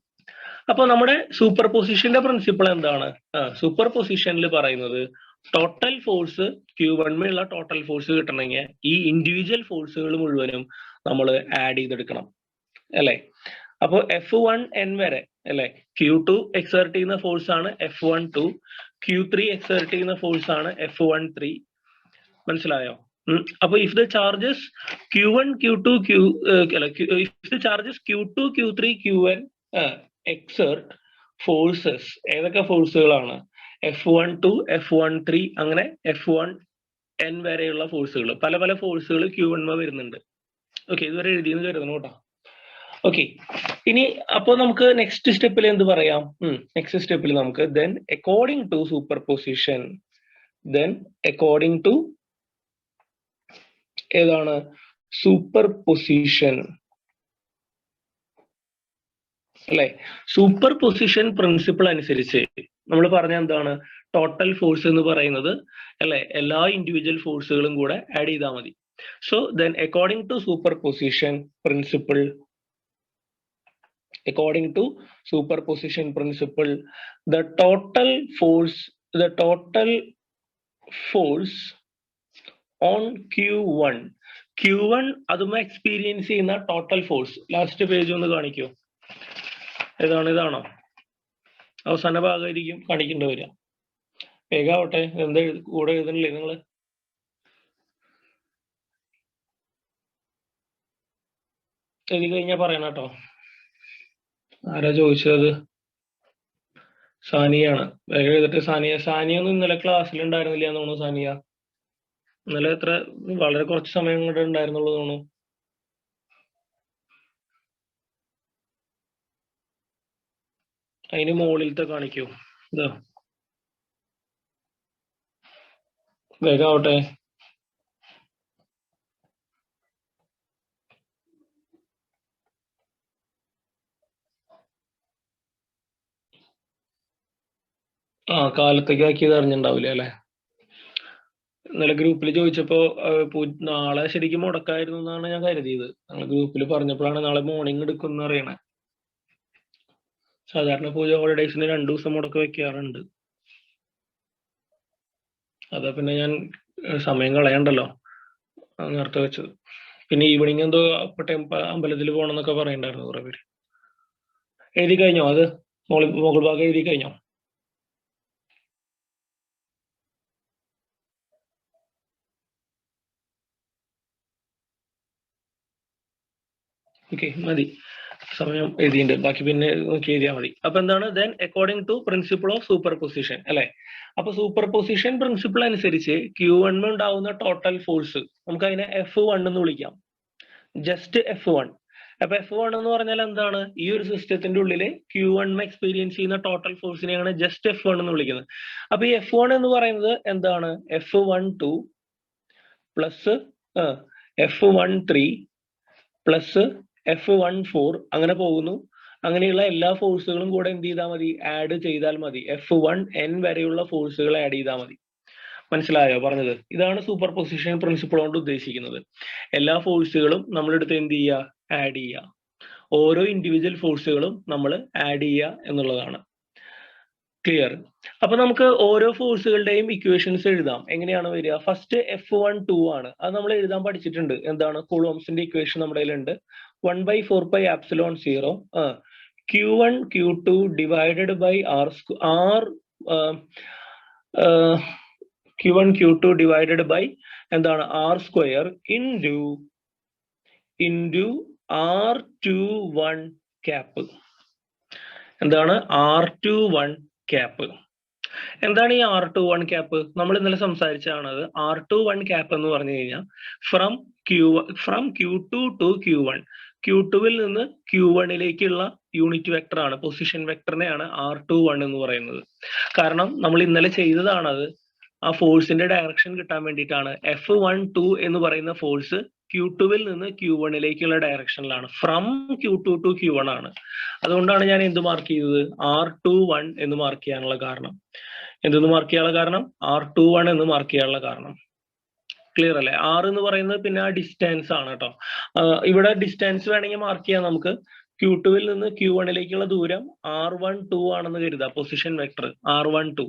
അപ്പൊ നമ്മുടെ സൂപ്പർ പൊസിഷന്റെ പ്രിൻസിപ്പിൾ എന്താണ്? സൂപ്പർ പൊസിഷനിൽ പറയുന്നത് ടോട്ടൽ ഫോഴ്സ് Q1 ഉള്ള ടോട്ടൽ ഫോഴ്സ് കിട്ടണമെങ്കിൽ ഈ ഇൻഡിവിജ്വൽ ഫോഴ്സുകൾ മുഴുവനും നമ്മൾ ആഡ് ചെയ്തെടുക്കണം അല്ലെ. അപ്പൊ F1N വരെ അല്ലെ, Q2 എക്സേർട്ട് ചെയ്യുന്ന ഫോഴ്സ് ആണ് F12, Q3 എക്സേർട്ട് ചെയ്യുന്ന ഫോഴ്സ് ആണ് F13. മനസ്സിലായോ? അപ്പൊ if the charges Q1, Q2, if the charges Q2, Q3, Qn exert forces, ഏതൊക്കെ ഫോഴ്സുകളാണ്? F12, F13 അങ്ങനെ F1N വരെയുള്ള ഫോഴ്സുകൾ, പല ഫോഴ്സുകൾ Q1 വരുന്നുണ്ട്. ഓക്കെ, ഇതുവരെ എഴുതിയെന്ന് കരുതണം കേട്ടോ. ഓക്കെ, ഇനി അപ്പൊ നമുക്ക് നെക്സ്റ്റ് സ്റ്റെപ്പിൽ എന്ത് പറയാം? നെക്സ്റ്റ് സ്റ്റെപ്പിൽ നമുക്ക് then according to superposition, ഏതാണ്? സൂപ്പർ പൊസിഷൻ അല്ലെ. സൂപ്പർ പൊസിഷൻ പ്രിൻസിപ്പിൾ അനുസരിച്ച് നമ്മൾ പറഞ്ഞ എന്താണ്? ടോട്ടൽ ഫോഴ്സ് എന്ന് പറയുന്നത് അല്ലെ എല്ലാ ഇൻഡിവിജ്വൽ ഫോഴ്സുകളും കൂടെ ആഡ് ചെയ്താൽ മതി. So then according to superposition principle, the total force on Q1 അതുമേ എക്സ്പീരിയൻസ് ചെയ്യുന്ന ടോട്ടൽ ഫോഴ്സ്. ലാസ്റ്റ് പേജ് ഒന്ന് കാണിക്കൂ. ഇതാണോ? അവസാന ഭാഗമായിരിക്കും കാണിക്കേണ്ടി വരിക. വേഗാവട്ടെ, എന്താ കൂടെ എഴുതണില്ലേ നിങ്ങള്? എഴുതി കഴിഞ്ഞാ പറയണം കേട്ടോ. ആരാ ചോദിച്ചത്? സാനിയാണ്. വേഗം എഴുതിട്ട്. സാനിയൊന്നും ഇന്നലെ ക്ലാസ്സിൽ ഉണ്ടായിരുന്നില്ല എന്ന് തോന്നുന്നു. സാനിയ ഇന്നലെ വളരെ കുറച്ച് സമയം കൊണ്ട് ഉണ്ടായിരുന്നുള്ളൂ തോന്നുന്നു. അതിന് മുകളിലത്തെ കാണിക്കൂ. ഇതാ, വേഗാവട്ടെ. കാലത്തേക്ക് ആക്കിയത് അറിഞ്ഞിട്ടുണ്ടാവില്ല അല്ലെ. ഇന്നലെ ഗ്രൂപ്പിൽ ചോദിച്ചപ്പോ നാളെ ശരിക്കും മുടക്കായിരുന്നു എന്നാണ് ഞാൻ കരുതിയത്. ഞങ്ങൾ ഗ്രൂപ്പിൽ പറഞ്ഞപ്പോഴാണ് നാളെ മോർണിംഗ് എടുക്കും അറിയണേ. സാധാരണ പൂജ ഹോളിഡേയ്സിന് 2 ദിവസം മുടക്കം വെക്കാറുണ്ട്. അതാ പിന്നെ ഞാൻ സമയം കളയണ്ടല്ലോ നേരത്തെ വെച്ചത്. പിന്നെ ഈവനിങ് എന്തോ അമ്പലത്തിൽ പോകണമെന്നൊക്കെ പറയണ്ടായിരുന്നു കുറെ പേര്. എഴുതി കഴിഞ്ഞോ? അത് മുകൾ ഭാഗം എഴുതി കഴിഞ്ഞോ? ഓക്കെ, മതി. സമയം എഴുതിയിട്ടുണ്ട്, ബാക്കി പിന്നെ നോക്കി എഴുതിയാൽ മതി. അപ്പൊ എന്താണ്? then according to principle of superposition അല്ലെ. അപ്പൊ സൂപ്പർ പൊസിഷൻ പ്രിൻസിപ്പിൾ അനുസരിച്ച് Q1 ഉണ്ടാവുന്ന ടോട്ടൽ ഫോഴ്സ് നമുക്ക് അതിനെ F1 എന്ന് വിളിക്കാം. Just F1. അപ്പൊ F1 എന്ന് പറഞ്ഞാൽ എന്താണ്? ഈ ഒരു സിസ്റ്റത്തിന്റെ ഉള്ളില് Q1 എക്സ്പീരിയൻസ് ചെയ്യുന്ന ടോട്ടൽ ഫോഴ്സിനെയാണ് ജസ്റ്റ് F1 എന്ന് വിളിക്കുന്നത്. അപ്പൊ ഈ F1 എന്ന് പറയുന്നത് എന്താണ്? F12 plus F13 plus F14 അങ്ങനെ പോകുന്നു. അങ്ങനെയുള്ള എല്ലാ ഫോഴ്സുകളും കൂടെ എന്ത് ചെയ്താൽ മതി? ആഡ് ചെയ്താൽ മതി. F1N വരെയുള്ള ഫോഴ്സുകൾ ആഡ് ചെയ്താൽ മതി. മനസ്സിലായോ പറഞ്ഞത്? ഇതാണ് സൂപ്പർ പൊസിഷൻ പ്രിൻസിപ്പിൾ കൊണ്ട് ഉദ്ദേശിക്കുന്നത്. എല്ലാ ഫോഴ്സുകളും നമ്മളെടുത്ത് എന്ത് ചെയ്യുക? ആഡ് ചെയ്യുക. ഓരോ ഇൻഡിവിജ്വൽ ഫോഴ്സുകളും നമ്മൾ ആഡ് ചെയ്യുക എന്നുള്ളതാണ്. ക്ലിയർ? അപ്പൊ നമുക്ക് ഓരോ ഫോഴ്സുകളുടെയും ഇക്വേഷൻസ് എഴുതാം. എങ്ങനെയാണ് വരിക? ഫസ്റ്റ് F12 ആണ്. അത് നമ്മൾ എഴുതാൻ പഠിച്ചിട്ടുണ്ട്. എന്താണ്? കൂളോംസിന്റെ ഇക്വേഷൻ നമ്മുടെ കയ്യിലുണ്ട്. 1/4πε0 Q1 Q2 divided by Q1 Q2 divided by എന്താണ്? R² into R21 cap. എന്താണ്? R21 cap. എന്താണ് ഈ R21 ക്യാപ്പ്? നമ്മൾ ഇന്നലെ സംസാരിച്ചാണ്. അത് R21 ക്യാപ്പ് എന്ന് പറഞ്ഞു കഴിഞ്ഞാൽ ഫ്രം Q2 ടു Q1, Q2വിൽ നിന്ന് Q1ലേക്കുള്ള യൂണിറ്റ് വെക്ടർ ആണ്, പൊസിഷൻ വെക്ടറിനെയാണ് R21 എന്ന് പറയുന്നത്. കാരണം നമ്മൾ ഇന്നലെ ചെയ്തതാണത്. ആ ഫോഴ്സിന്റെ ഡയറക്ഷൻ കിട്ടാൻ വേണ്ടിയിട്ടാണ്. F12 എന്ന് പറയുന്ന ഫോഴ്സ് Q2വിൽ നിന്ന് Q1ലേക്കുള്ള ഡയറക്ഷനിലാണ്. ഫ്രം Q2 ടു Q1 ആണ്. അതുകൊണ്ടാണ് ഞാൻ എന്ത് മാർക്ക് ചെയ്തത്? R21 എന്ന് മാർക്ക് ചെയ്യാനുള്ള കാരണം. എന്തെന്ന് മാർക്ക് ചെയ്യാനുള്ള കാരണം? R21 എന്ന് മാർക്ക് ചെയ്യാനുള്ള കാരണം. ക്ലിയർ അല്ലേ? ആർ എന്ന് പറയുന്നത് പിന്നെ ആ ഡിസ്റ്റൻസ് ആണ് കേട്ടോ. ഇവിടെ ഡിസ്റ്റൻസ് വേണമെങ്കിൽ മാർക്ക് ചെയ്യാം നമുക്ക്. Q2 നിന്ന് Q1ലേക്കുള്ള ദൂരം R12 ആണെന്ന് കരുതുക. Position vector R12.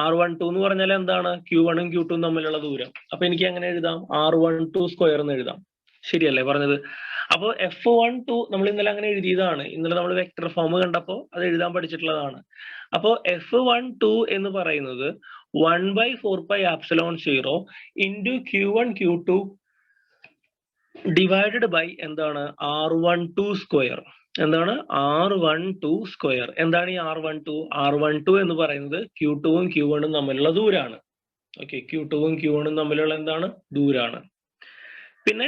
R12 എന്ന് പറഞ്ഞാൽ എന്താണ്? Q1 ഉം Q2 ഉം തമ്മിലുള്ള ദൂരം. അപ്പൊ എനിക്ക് എങ്ങനെ എഴുതാം? R12 സ്ക്വയർ എന്ന് എഴുതാം. ശരിയല്ലേ പറഞ്ഞത്? അപ്പോൾ F12 നമ്മൾ ഇന്നലെ അങ്ങനെ എഴുതിയതാണ്. ഇന്നലെ നമ്മൾ വെക്ടർ ഫോം കണ്ടപ്പോൾ അത് എഴുതാൻ പഠിച്ചിട്ടുള്ളതാണ്. അപ്പോൾ F12 എന്ന് പറയുന്നത് 1/4πε0 into Q1 Q2 divided by എന്താണ്? R12 square. എന്താണ്? R12 square. എന്താണ് ഈ R12? R12 എന്ന് പറയുന്നത് Q2 ഉം Q1 ഉം തമ്മിലുള്ള ദൂരാണ്. ഓക്കെ, Q2 ഉം Q1 ഉം തമ്മിലുള്ള എന്താണ്? ദൂരാണ്. പിന്നെ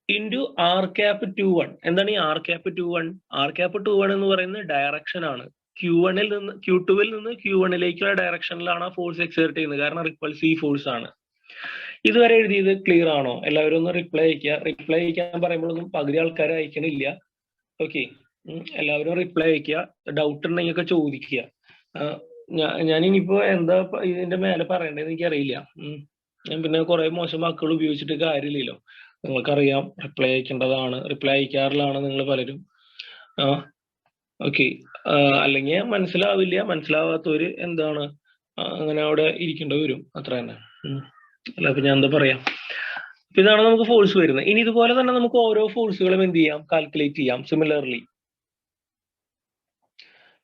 ഇൻറ്റു R⁻21. എന്താണ് ഈ R⁻21? R⁻21 എന്ന് പറയുന്നത് ഡയറക്ഷൻ ആണ്. Q2 നിന്ന് Q1ലേക്കുള്ള ഡയറക്ഷനിലാണ് ആ ഫോഴ്സ് എക്സേർട്ട് ചെയ്യുന്നത്. കാരണം റിപ്പൾസീവ് ഫോഴ്സ് ആണ്. ഇതുവരെ എഴുതിയത് ക്ലിയർ ആണോ? എല്ലാവരും ഒന്ന് റിപ്ലൈ അയക്കുക. റിപ്ലൈ അയക്കാൻ പറയുമ്പോഴൊന്നും പകുതി ആൾക്കാർ അയക്കണില്ല. ഓക്കെ, എല്ലാവരും റിപ്ലൈ അയക്കുക. ഡൗട്ട് ഉണ്ടെങ്കിൽ ഒക്കെ ചോദിക്കുക. ഞാൻ ഇനിയിപ്പോ എന്താ ഇതിന്റെ മേലെ പറയേണ്ടതെന്ന് എനിക്കറിയില്ല. ഞാൻ പിന്നെ കുറെ മോശം വാക്കുകൾ ഉപയോഗിച്ചിട്ട് കാര്യമില്ലല്ലോ. നിങ്ങൾക്കറിയാം റിപ്ലൈ അയക്കേണ്ടതാണ്. റിപ്ലൈ അയക്കാറിലാണ് നിങ്ങൾ പലരും. ഓക്കെ, അല്ലെങ്കിൽ മനസ്സിലാവില്ല. മനസ്സിലാവാത്തവര് എന്താണ് അങ്ങനെ അവിടെ ഇരിക്കേണ്ടി വരും. അത്ര തന്നെ. അല്ല, അപ്പൊ ഞാൻ എന്താ പറയാ. അപ്പൊ ഇതാണ് നമുക്ക് ഫോഴ്സ് വരുന്നത്. ഇനി ഇതുപോലെ തന്നെ നമുക്ക് ഓരോ ഫോഴ്സുകളും എന്ത് ചെയ്യാം? കാൽക്കുലേറ്റ് ചെയ്യാം. സിമിലർലി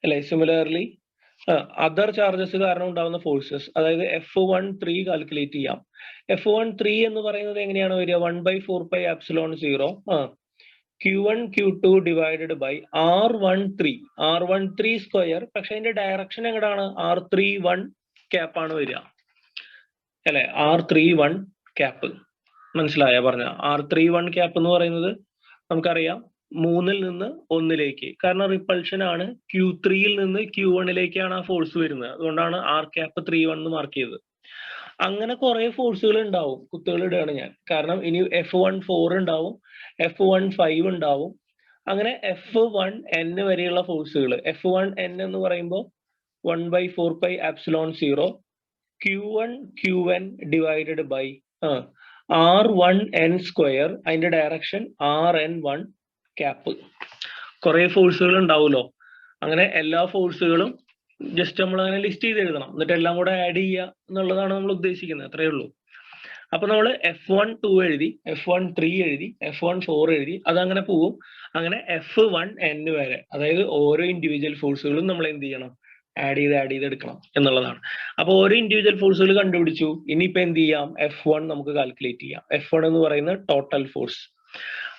അല്ലെ? സിമിലർലി അതർ ചാർജസ് കാരണം ഉണ്ടാവുന്ന ഫോഴ്സസ്, അതായത് F13 കാൽക്കുലേറ്റ് ചെയ്യാം. F13 എന്ന് പറയുന്നത് എങ്ങനെയാണ് വരിക? 1/4πε0 Q1 Q2 divided by R13 square. പക്ഷെ അതിന്റെ ഡയറക്ഷൻ എങ്ങനെയാണ്? R31 ക്യാപ്പ് ആണ് വരിക അല്ലെ? R31 cap. മനസ്സിലായ പറഞ്ഞ? R31 ക്യാപ്പ് എന്ന് പറയുന്നത് നമുക്കറിയാം 3-ൽ നിന്ന് 1-ലേക്ക്. കാരണം റിപ്പൾഷൻ ആണ്. Q3-ൽ നിന്ന് Q1-ലേക്കാണ് ആ ഫോഴ്സ് വരുന്നത്. അതുകൊണ്ടാണ് R⁻31 എന്ന് മാർക്ക് ചെയ്തത്. അങ്ങനെ കുറെ ഫോഴ്സുകൾ ഉണ്ടാവും. കുത്തുകൾ ഇടുകയാണ് ഞാൻ. കാരണം ഇനി F14 ഉണ്ടാവും, F15 ഉണ്ടാവും. അങ്ങനെ F1N വരെയുള്ള ഫോഴ്സുകൾ. F1N എന്ന് പറയുമ്പോൾ 1/4πε0 Q1 QN divided by R1N square. അതിന്റെ ഡയറക്ഷൻ RN1 ക്യാപ്പ്. കുറെ ഫോഴ്സുകൾ ഉണ്ടാവുമല്ലോ. അങ്ങനെ എല്ലാ ഫോഴ്സുകളും ജസ്റ്റ് നമ്മൾ അങ്ങനെ ലിസ്റ്റ് ചെയ്ത് എഴുതണം. എന്നിട്ട് എല്ലാം കൂടെ ആഡ് ചെയ്യുക എന്നുള്ളതാണ് നമ്മൾ ഉദ്ദേശിക്കുന്നത്. അത്രയേ ഉള്ളൂ. അപ്പൊ നമ്മൾ F12 എഴുതി, F13 എഴുതി, F14 എഴുതി. അതങ്ങനെ പോവും. അങ്ങനെ F1N വരെ, അതായത് ഓരോ ഇൻഡിവിജ്വൽ ഫോഴ്സുകളും നമ്മൾ എന്ത് ചെയ്യണം? ആഡ് ചെയ്ത് എടുക്കണം എന്നുള്ളതാണ്. അപ്പൊ ഓരോ ഇൻഡിവിജ്വൽ ഫോഴ്സുകൾ കണ്ടുപിടിച്ചു. ഇനിയിപ്പോ എന്ത് ചെയ്യാം? F1 നമുക്ക് കാൽക്കുലേറ്റ് ചെയ്യാം. F1 എന്ന് പറയുന്നത് ടോട്ടൽ ഫോഴ്സ്.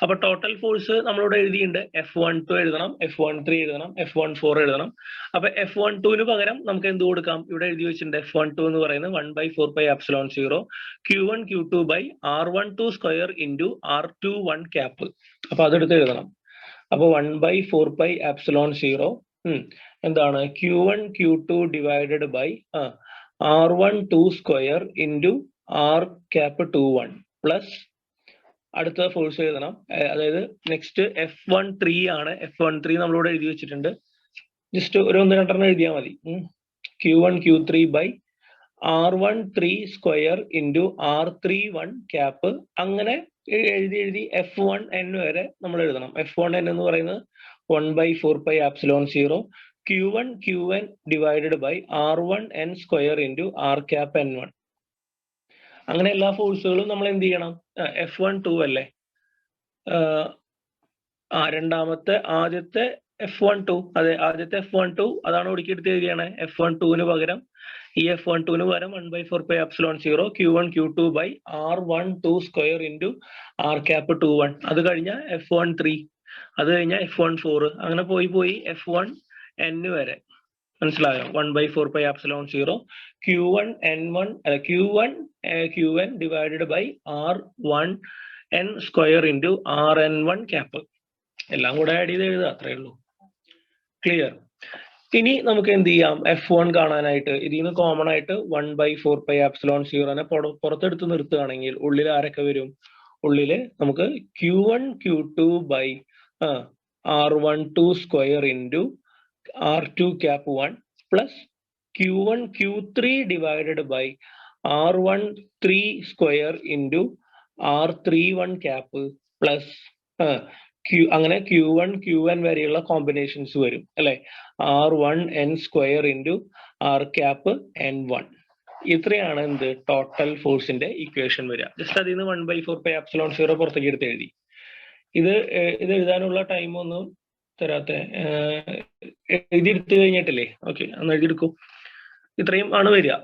അപ്പൊ ടോട്ടൽ ഫോഴ്സ് നമ്മളിവിടെ എഴുതിയിട്ടുണ്ട്. F12 എഴുതണം, F13 എഴുതണം, F14 എഴുതണം. അപ്പൊ F12 പകരം നമുക്ക് എന്ത് കൊടുക്കാം? ഇവിടെ എഴുതി വെച്ചിട്ടുണ്ട്. F12 എന്ന് പറയുന്നത് 1/4πε0 Q1 Q2 by R12 square into R21 cap. അപ്പൊ അതെടുത്ത് എഴുതണം. അപ്പൊ 1/4πε0 എന്താണ്? Q1 Q2 divided by R12 square into R⁻21 plus അടുത്ത ഫോഴ്സ് എഴുതണം. അതായത് നെക്സ്റ്റ് F13 ആണ്. F13 നമ്മളിവിടെ എഴുതി വെച്ചിട്ടുണ്ട്. ജസ്റ്റ് ഒരു 1-2 എഴുതിയാൽ മതി. Q1 Q3 by R13 square into R31 cap. അങ്ങനെ എഴുതി F1N വരെ നമ്മൾ എഴുതണം. F1N എന്ന് പറയുന്നത് 1/4πε0 Q1 QN divided by R1N square into R⁻N1. അങ്ങനെ എല്ലാ ഫോഴ്സുകളും നമ്മൾ എന്ത് ചെയ്യണം? F12 അല്ലേ? ആദ്യത്തെ F12, അതെ, ആദ്യത്തെ F12 അതാണ് ഒടുക്കിയെടുത്ത് എഴുതിയാണ്. F12 പകരം ഈ F12 പകരം 1/4πε0 Q1 Q2 by R12 square into R⁻21. അത് കഴിഞ്ഞ F13, അത് കഴിഞ്ഞ F14, അങ്ങനെ പോയി F1N വരെ. മനസ്സിലായോ? 1/4πε0 Q1 divided by R1N square into RN1 cap. എല്ലാം കൂടെ ആഡ് ചെയ്ത് എഴുതുക. അത്രയേ ഉള്ളൂ. ക്ലിയർ? ഇനി നമുക്ക് എന്ത് ചെയ്യാം? F1 കാണാനായിട്ട് ഇതിൽ നിന്ന് കോമൺ ആയിട്ട് 1/4πε0 പുറത്തെടുത്ത് നിർത്തുകയാണെങ്കിൽ ഉള്ളിൽ ആരൊക്കെ വരും? ഉള്ളില് നമുക്ക് Q1 Q2 by R12 square into R2 cap 1 plus Q1 Q3 divided by R13 square into R31 cap plus അങ്ങനെ Q1 QN വരെയുള്ള കോമ്പിനേഷൻസ് വരും അല്ലെ. R1N square into R cap N1. ഇത്രയാണ് എന്ത് ടോട്ടൽ ഫോഴ്സിന്റെ ഇക്വേഷൻ വരിക. ജസ്റ്റ് അതിൽ നിന്ന് 1/4πε0 പുറത്തേക്ക് എടുത്ത് എഴുതി. ഇത് എഴുതാനുള്ള ടൈം ഒന്നും തരാത്ത എഴുതിയെടുത്ത് കഴിഞ്ഞിട്ടില്ലേ? ഓക്കെ, അന്ന് എഴുതിയെടുക്കും. ഇത്രയും ആണ് വരിക.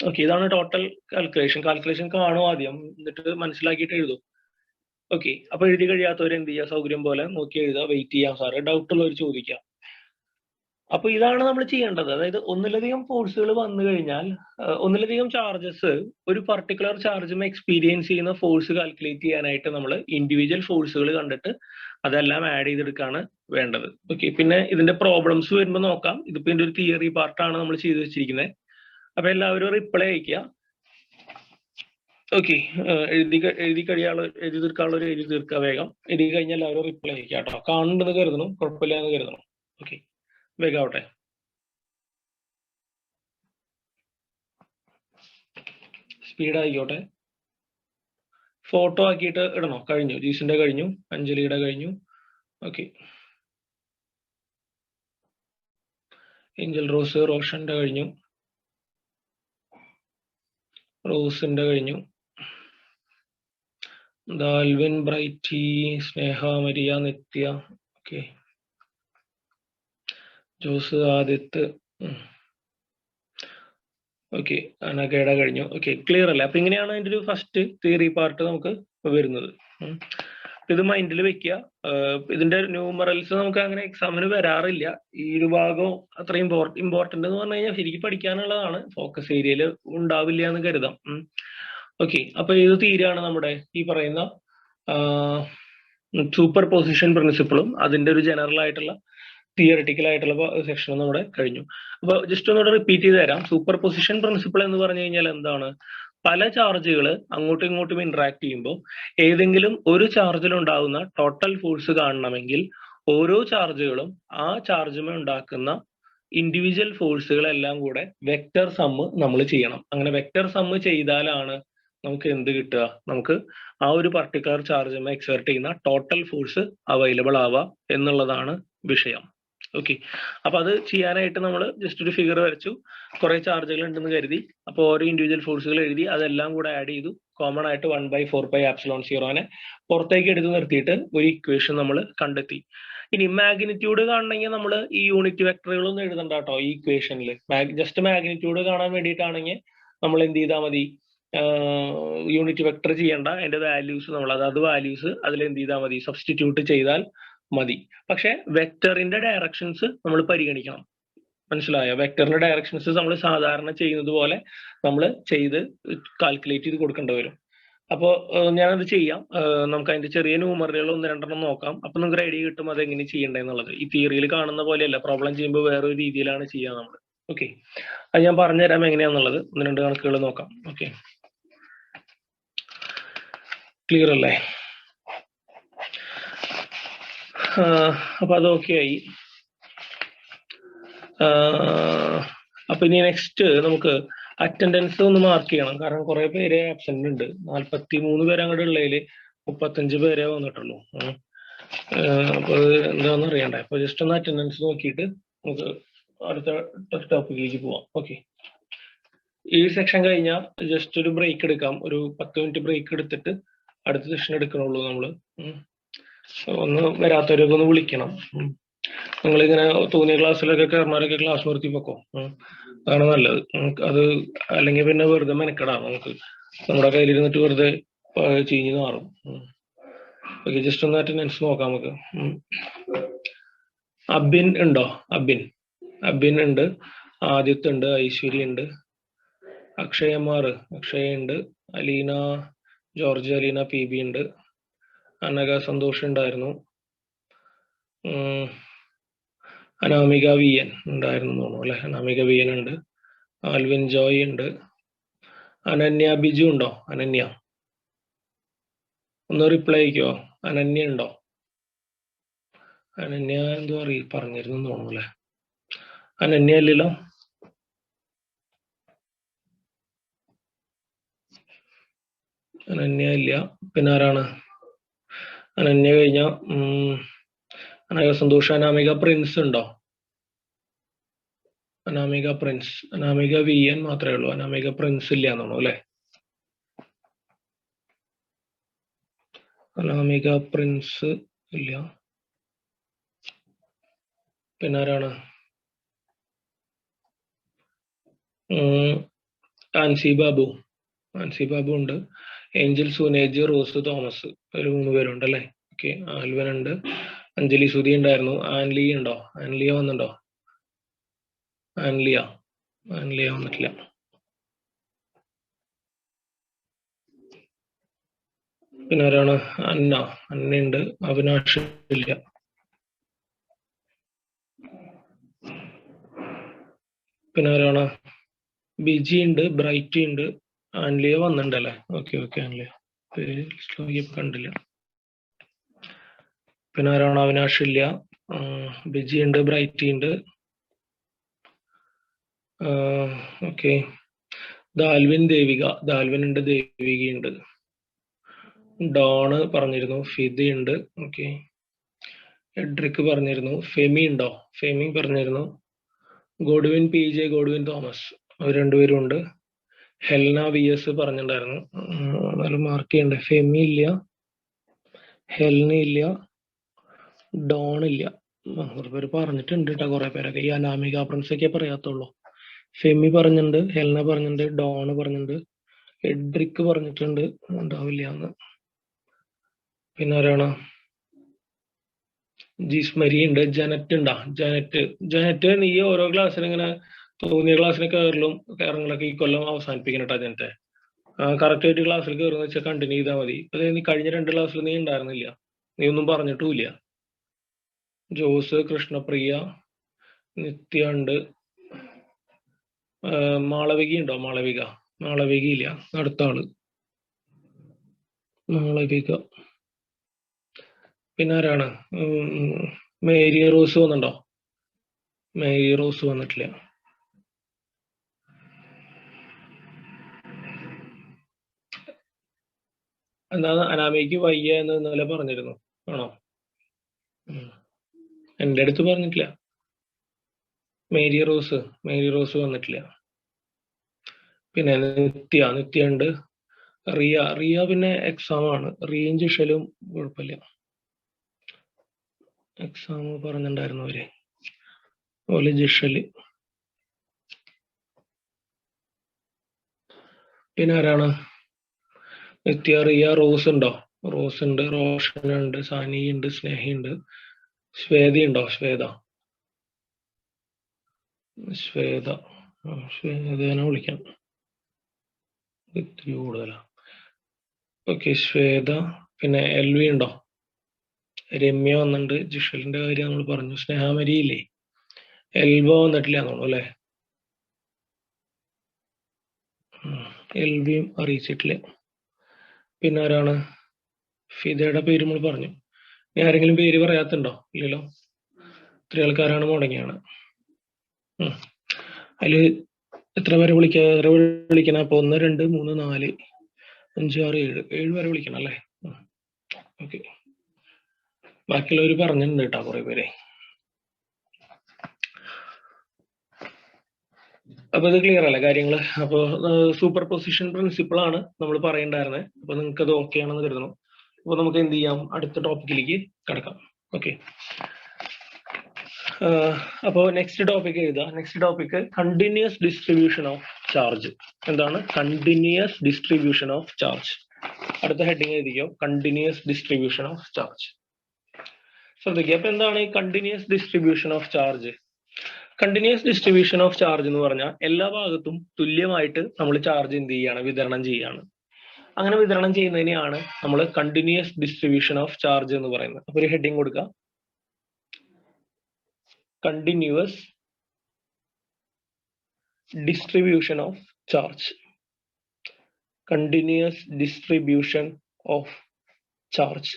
ഓക്കെ, ഇതാണ് ടോട്ടൽ കാൽക്കുലേഷൻ കാണും ആദ്യം, എന്നിട്ട് മനസ്സിലാക്കിയിട്ട് എഴുതും. ഓക്കെ, അപ്പൊ എഴുതി കഴിയാത്തവർ എന്ത് ചെയ്യുക, സൗകര്യം പോലെ നോക്കി എഴുതുക, വെയിറ്റ് ചെയ്യാം സാറ്, ഡൗട്ട് ഉള്ളവർ ചോദിക്കാം. അപ്പൊ ഇതാണ് നമ്മൾ ചെയ്യേണ്ടത്. അതായത് ഒന്നിലധികം ഫോഴ്സുകൾ വന്നു കഴിഞ്ഞാൽ ഒന്നിലധികം ചാർജസ് ഒരു പർട്ടിക്കുലർ ചാർജും എക്സ്പീരിയൻസ് ചെയ്യുന്ന ഫോഴ്സ് കാൽക്കുലേറ്റ് ചെയ്യാനായിട്ട് നമ്മൾ ഇൻഡിവിജ്വൽ ഫോഴ്സുകൾ കണ്ടിട്ട് അതെല്ലാം ആഡ് ചെയ്തെടുക്കാണ് വേണ്ടത്. ഓക്കെ, പിന്നെ ഇതിന്റെ പ്രോബ്ലംസ് വരുമ്പോൾ നോക്കാം. ഇതിപ്പോ ഇതിന്റെ ഒരു തിയറി പാർട്ടാണ് നമ്മൾ ചെയ്തു വെച്ചിരിക്കുന്നത്. അപ്പൊ എല്ലാവരും റിപ്ലൈ അയക്കുക. ഓക്കെ, എഴുതി തീർക്കാനുള്ളവർ എഴുതി തീർക്കുക വേഗം. എഴുതി കഴിഞ്ഞാൽ എല്ലാവരും റിപ്ലൈ അയക്കുക കേട്ടോ. കാണുന്നുണ്ടെന്ന് കരുതണം, കുഴപ്പമില്ല എന്ന് കരുതണം. ഓക്കെ, വേഗം ആവട്ടെ. സ്പീഡ് ആയിക്കോട്ടെ. ഫോട്ടോ ആക്കിയിട്ട് ഇടണോ? കഴിഞ്ഞു. ജീസിന്റെ കഴിഞ്ഞു, അഞ്ജലിയുടെ കഴിഞ്ഞു. ഓക്കെ, ഏഞ്ചൽ റോസ് റോഷന്റെ കഴിഞ്ഞു, റോസിന്റെ കഴിഞ്ഞു, ദാൽവിൻ ബ്രൈറ്റി സ്നേഹ മരിയ നിത്യ. ഓക്കെ, ജോസ് ആദിത്ത്. ഓക്കെ, അനഘയുടെ കഴിഞ്ഞു. ഓക്കെ, ക്ലിയർ അല്ലേ? അപ്പൊ ഇങ്ങനെയാണ് അതിന്റെ ഒരു ഫസ്റ്റ് തിയറി പാർട്ട് നമുക്ക് വരുന്നത്. ഇത് മൈൻഡിൽ വെക്കുക. ഇതിന്റെ ന്യൂമറൽസ് നമുക്ക് അങ്ങനെ എക്സാമിന് വരാറില്ല. ഈ ഒരു ഭാഗം അത്ര ഇമ്പോർട്ടന്റ് എന്ന് പറഞ്ഞു കഴിഞ്ഞാൽ ശരിക്കും പഠിക്കാനുള്ളതാണ്. ഫോക്കസ് ഏരിയയിൽ ഉണ്ടാവില്ല എന്ന് കരുതാം. ഓക്കെ, അപ്പൊ ഇത് തീരാണ് നമ്മുടെ ഈ പറയുന്ന സൂപ്പർ പൊസിഷൻ പ്രിൻസിപ്പിളും അതിന്റെ ഒരു ജനറൽ ആയിട്ടുള്ള തിയറിറ്റിക്കൽ ആയിട്ടുള്ള സെക്ഷനും നമ്മുടെ കഴിഞ്ഞു. അപ്പൊ ജസ്റ്റ് ഒന്നുകൂടെ റിപ്പീറ്റ് ചെയ്ത് തരാം. സൂപ്പർ പൊസിഷൻ പ്രിൻസിപ്പിൾ എന്ന് പറഞ്ഞു കഴിഞ്ഞാൽ എന്താണ്? പല ചാർജുകൾ അങ്ങോട്ടും ഇങ്ങോട്ടും ഇന്ററാക്ട് ചെയ്യുമ്പോൾ ഏതെങ്കിലും ഒരു ചാർജിൽ ഉണ്ടാകുന്ന ടോട്ടൽ ഫോഴ്സ് കാണണമെങ്കിൽ ഓരോ ചാർജുകളും ആ ചാർജുമേ ഉണ്ടാക്കുന്ന ഇൻഡിവിജ്വൽ ഫോഴ്സുകളെല്ലാം കൂടെ വെക്ടർ സമ്മ് നമ്മൾ ചെയ്യണം. അങ്ങനെ വെക്ടർ സമ്മ് ചെയ്താലാണ് നമുക്ക് എന്ത് കിട്ടുക? നമുക്ക് ആ ഒരു പർട്ടിക്കുലർ ചാർജുമേ എക്സേർട്ട് ചെയ്യുന്ന ടോട്ടൽ ഫോഴ്സ് അവൈലബിൾ ആവുക എന്നുള്ളതാണ് വിഷയം. ഓക്കെ, അപ്പൊ അത് ചെയ്യാനായിട്ട് നമ്മൾ ജസ്റ്റ് ഒരു ഫിഗർ വരച്ചു. കുറെ ചാർജുകൾ ഉണ്ടെന്ന് കരുതി. അപ്പൊ ഓരോ ഇൻഡിവിജ്വൽ ഫോഴ്സുകൾ എഴുതി, അതെല്ലാം കൂടെ ആഡ് ചെയ്തു. കോമൺ ആയിട്ട് 1/4πε0 പുറത്തേക്ക് എടുത്ത് നിർത്തിയിട്ട് ഒരു ഇക്വേഷൻ നമ്മൾ കണ്ടെത്തി. ഇനി മാഗ്നിറ്റ്യൂഡ് കാണണമെങ്കിൽ നമ്മൾ ഈ യൂണിറ്റ് വെക്ടറുകളൊന്നും എഴുതണ്ട കേട്ടോ. ഈ ഇക്വേഷനിൽ ജസ്റ്റ് മാഗ്നിറ്റ്യൂഡ് കാണാൻ വേണ്ടിയിട്ടാണെങ്കിൽ നമ്മൾ എന്ത് ചെയ്താൽ മതി? യൂണിറ്റ് വെക്ടർ ചെയ്യേണ്ട, അതിന്റെ വാല്യൂസ് നമ്മൾ അതായത് വാല്യൂസ് അതിൽ എന്ത് ചെയ്താൽ മതി? സബ്സ്റ്റിറ്റ്യൂട്ട് ചെയ്താൽ മതി. പക്ഷെ വെക്ടറിന്റെ ഡയറക്ഷൻസ് നമ്മൾ പരിഗണിക്കണം. മനസ്സിലായോ? വെക്ടറിന്റെ ഡയറക്ഷൻസ് നമ്മൾ സാധാരണ ചെയ്യുന്നത് പോലെ നമ്മൾ ചെയ്ത് കാൽക്കുലേറ്റ് ചെയ്ത് കൊടുക്കേണ്ടി വരും. അപ്പോൾ ഞാനത് ചെയ്യാം. നമുക്ക് അതിന്റെ ചെറിയ ന്യൂമറുകൾ 1-2 നോക്കാം. അപ്പൊ നിങ്ങൾക്ക് ഐഡിയ കിട്ടും അത് എങ്ങനെ ചെയ്യേണ്ടതെന്നുള്ളത്. ഈ തിയറിയിൽ കാണുന്ന പോലെയല്ല, പ്രോബ്ലം ചെയ്യുമ്പോൾ വേറൊരു രീതിയിലാണ് ചെയ്യുക നമ്മൾ. ഓക്കെ, അത് ഞാൻ പറഞ്ഞുതരാം എങ്ങനെയാന്നുള്ളത്. 1-2 കണക്കുകൾ നോക്കാം. ഓക്കെ, ക്ലിയർ അല്ലേ? അപ്പൊ അത് ഓക്കെ ആയി. അപ്പൊ ഇനി നെക്സ്റ്റ് നമുക്ക് അറ്റൻഡൻസ് ഒന്ന് മാർക്ക് ചെയ്യണം. കാരണം കുറെ പേര് ആബ്സെന്റ് ഉണ്ട്. 43 പേര് അങ്ങോട്ട് ഉള്ളതിൽ 35 പേരെ വന്നിട്ടുള്ളൂ. അപ്പൊ അത് എന്താണെന്ന് അറിയണ്ടേ? അപ്പൊ ജസ്റ്റ് ഒന്ന് അറ്റൻഡൻസ് നോക്കിയിട്ട് നമുക്ക് അടുത്ത ടോപ്പിക്കിലേക്ക് പോവാം. ഓക്കെ, ഈ സെക്ഷൻ കഴിഞ്ഞാൽ ജസ്റ്റ് ഒരു ബ്രേക്ക് എടുക്കാം. ഒരു 10 മിനിറ്റ് ബ്രേക്ക് എടുത്തിട്ട് അടുത്ത സെഷൻ എടുക്കണുള്ളൂ നമ്മള്. ഒന്ന് വരാത്തവരൊക്കെ ഒന്ന് വിളിക്കണം. നിങ്ങളിങ്ങനെ തോന്നിയ ക്ലാസ്സിലൊക്കെ കയറുന്നവരൊക്കെ ക്ലാസ് നിർത്തി വെക്കോ. അതാണ് നല്ലത്. അത് അല്ലെങ്കിൽ പിന്നെ വെറുതെ മെനക്കെടാം. നമുക്ക് നമ്മുടെ കയ്യിലിരുന്നിട്ട് വെറുതെ ചീഞ്ഞ് മാറും. ഓക്കെ, ജസ്റ്റ് ഒന്ന് അറ്റൻഡൻസ് നോക്കാം നമുക്ക്. അബിൻ ഉണ്ടോ? അബിൻ ഉണ്ട്, ആദിത്യ ഉണ്ട്, ഐശ്വര്യ ഉണ്ട്, അക്ഷയ ഉണ്ട്, അലീന ജോർജ്, അലീന PB ഉണ്ട്, അനഘ സന്തോഷ് ഉണ്ടായിരുന്നു, അനാമിക VN ഉണ്ടായിരുന്നു തോന്നുന്നു അല്ലെ? അനാമിക VN ഉണ്ട്, ആൽവിൻ ജോയ് ഉണ്ട്, അനന്യ ബിജു ഉണ്ടോ? അനന്യ ഒന്ന് റിപ്ലൈ അയക്കോ? അനന്യ ഉണ്ടോ? അനന്യ എന്തോ പറഞ്ഞിരുന്നു തോന്നുന്നു അല്ലെ? അനന്യ അല്ലല്ലോ? അനന്യ ഇല്ല. പിന്നെ ആരാണ്? അനന്യ കഴിഞ്ഞ അനാമിക സന്തോഷ്. അനാമിക പ്രിൻസ് ഉണ്ടോ? അനാമിക പ്രിൻസ്. അനാമിക VN മാത്രമേ ഉള്ളൂ. അനാമിക പ്രിൻസ് ഇല്ല എന്നാണോ അല്ലെ? അനാമിക പ്രിൻസ് ഇല്ല. പിന്നെ ആരാണ്? ആൻസി ബാബു. ആൻസി ബാബു ഉണ്ട്. ഏഞ്ചൽ സുനേജ്, റോസ് തോമസ്, ഒരു 3 പേരുണ്ട് അല്ലേ? ഓക്കെ. ആൽവൻ ഉണ്ട്. അഞ്ജലി സുധി ഉണ്ടായിരുന്നു. ആൻലി ഉണ്ടോ? ആൻലിയ വന്നിട്ടുണ്ടോ? ആൻലിയ വന്നിട്ടില്ല. പിന്നെ ആരാണ്? അന്നയുണ്ട്. അവിനാഷ് ഇല്ല. പിന്നെ ആരാണ്? ബിജി ഉണ്ട്. ബ്രൈറ്റ് ഉണ്ട്. ആൻലിയ വന്നിട്ടുണ്ടല്ലേ? ഓക്കെ. ആൻലിയ കണ്ടില്ല. പിന്നെ ആരാണ്? അവിനാഷ് ഇല്ല. ബിജി ഉണ്ട്. ബ്രൈറ്റ് ഉണ്ട്. ഓക്കെ. ദാൽവിൻ, ദേവിക. ദാൽവിൻ ഉണ്ട്. ദേവിക ഉണ്ട്. ഡോണ് പറഞ്ഞിരുന്നു. ഫിദി ഉണ്ട്. ഓക്കെ. എഡ്രിക്ക് പറഞ്ഞിരുന്നു. ഫെമി ഉണ്ടോ? ഫെമി പറഞ്ഞിരുന്നു. ഗോഡ്വിൻ PJ, ഗോഡ്വിൻ തോമസ്, അവർ 2 പേരും ഉണ്ട്. ഹെൽന VS പറഞ്ഞിട്ടുണ്ടായിരുന്നു. എന്നാലും മാർക്ക് ചെയ്യണ്ടേ. ഫെമി ഇല്ല. ഹെൽന ഇല്ല. ഡോൺ ഇല്ല. കുറെ പേര് പറഞ്ഞിട്ടുണ്ട് കേട്ടോ. കുറെ പേരൊക്കെ ഈ അനാമിക പ്രിൻസ് ഒക്കെ പറയാത്തുള്ളൂ. ഫെമി പറഞ്ഞിട്ടുണ്ട്. ഹെൽന പറഞ്ഞിട്ടുണ്ട്. ഡോൺ പറഞ്ഞിട്ടുണ്ട്. എഡ്രിക്ക് പറഞ്ഞിട്ടുണ്ട്. ഉണ്ടാവില്ല എന്ന്. പിന്നെ ആരാണ്? ജിസ്മരി ഉണ്ട്. ജനറ്റ് ഉണ്ടാ? ജനറ്റ് നീ ഓരോ ക്ലാസ്സിൽ ഇങ്ങനെ തോന്നിയ ക്ലാസ്സിൽ കയറങ്ങളൊക്കെ ഈ കൊല്ലം അവസാനിപ്പിക്കണട്ടാ. ജനറ്റെ കറക്റ്റ് ആയിട്ട് ക്ലാസ്സിൽ കയറുന്ന വെച്ചാൽ കണ്ടിന്യൂ ചെയ്താൽ മതി. അതായത് നീ കഴിഞ്ഞ 2 ക്ലാസ്സിൽ നീ ഉണ്ടായിരുന്നില്ല. നീ ഒന്നും പറഞ്ഞിട്ടുമില്ല. ജോസ്, കൃഷ്ണപ്രിയ, നിത്യ ഉണ്ട്. മാളവിക ഉണ്ടോ? മാളവിക ഇല്ല. അടുത്ത ആള് മാളവിക. പിന്നെ ആരാണ്? മേരി റോസ് വന്നിട്ടുണ്ടോ? മേരി റോസ് വന്നിട്ടില്ല. എന്താണ്? അനാമിക്ക് വയ്യ എന്ന് ഇന്നലെ പറഞ്ഞിരുന്നു. ആണോ? എന്റെ അടുത്ത് പറഞ്ഞിട്ടില്ല. മേരി റോസ് വന്നിട്ടില്ല. പിന്നെ നിത്യ ഉണ്ട്. റിയ പിന്നെ എക്സാം ആണ്. റിയയും ജിഷലും കുഴപ്പമില്ല. എക്സാം പറഞ്ഞിട്ടുണ്ടായിരുന്നു അവര്. അതുപോലെ ജിഷല്. പിന്നെ ആരാണ്? നിത്യ, റിയ, റോസ് ഉണ്ടോ? റോസ് ഉണ്ട്. റോഷൻ ഉണ്ട്. സാനി ഉണ്ട്. സ്നേഹി ഉണ്ട്. ശ്വേത ഉണ്ടോ? ശ്വേതനെ വിളിക്കാം. ഇത്തിരി കൂടുതലാ. ഓക്കെ. ശ്വേത. പിന്നെ LV ഉണ്ടോ? രമ്യ വന്നിട്ടുണ്ട്. ജിഷലിന്റെ കാര്യം നമ്മൾ പറഞ്ഞു. സ്നേഹാമരി ഇല്ലേ? എൽവ വന്നിട്ടില്ല തോന്നുന്നു അല്ലെ? LVയും അറിയിച്ചിട്ടില്ല. പിന്നെ ആരാണ്? ഫിദയുടെ പേര് നമ്മൾ പറഞ്ഞു. ഇനി ആരെങ്കിലും പേര് പറയാത്തുണ്ടോ? ഇല്ലല്ലോ. ഇത്ര ആൾക്കാരാണ് മുടങ്ങിയാണ്. അതില് എത്ര പേരെ വിളിക്കണം? അപ്പൊ 1, 2, 3, 4, 5, 6, 7 വരെ വിളിക്കണം അല്ലേ? ഓക്കെ. ബാക്കിയുള്ളവർ പറഞ്ഞിട്ടുണ്ട് കേട്ടോ കുറെ പേരെ. അപ്പൊ ഇത് ക്ലിയർ അല്ലേ കാര്യങ്ങള്? അപ്പൊ സൂപ്പർ പൊസിഷൻ പ്രിൻസിപ്പിൾ ആണ് നമ്മൾ പറയണ്ടായിരുന്നത്. അപ്പൊ നിങ്ങൾക്ക് അത് ഓക്കെ ആണെന്ന് കരുതണം. അപ്പൊ നമുക്ക് എന്ത് ചെയ്യാം? അടുത്ത ടോപ്പിക്കിലേക്ക് കടക്കാം. ഓക്കെ. അപ്പോ നെക്സ്റ്റ് ടോപ്പിക് എഴുതാം. Next topic continuous distribution of charge. എന്താണ് കണ്ടിന്യൂസ് ഡിസ്ട്രിബ്യൂഷൻ ഓഫ് ചാർജ്? അടുത്ത ഹെഡിങ് എഴുതിയോ? Continuous distribution of charge. ശ്രദ്ധിക്കുക. അപ്പൊ എന്താണ് ഈ continuous distribution of charge? Continuous distribution of charge എന്ന് പറഞ്ഞാൽ എല്ലാ ഭാഗത്തും തുല്യമായിട്ട് നമ്മൾ ചാർജ് എന്ത് ചെയ്യാണ്? വിതരണം ചെയ്യാണ്. അങ്ങനെ വിതരണം ചെയ്യുന്നതിനെയാണ് നമ്മൾ കണ്ടിന്യൂസ് ഡിസ്ട്രിബ്യൂഷൻ ഓഫ് ചാർജ് എന്ന് പറയുന്നത്. അപ്പൊ ഒരു ഹെഡിങ് കൊടുക്കുക. Continuous distribution of charge. Continuous distribution of charge.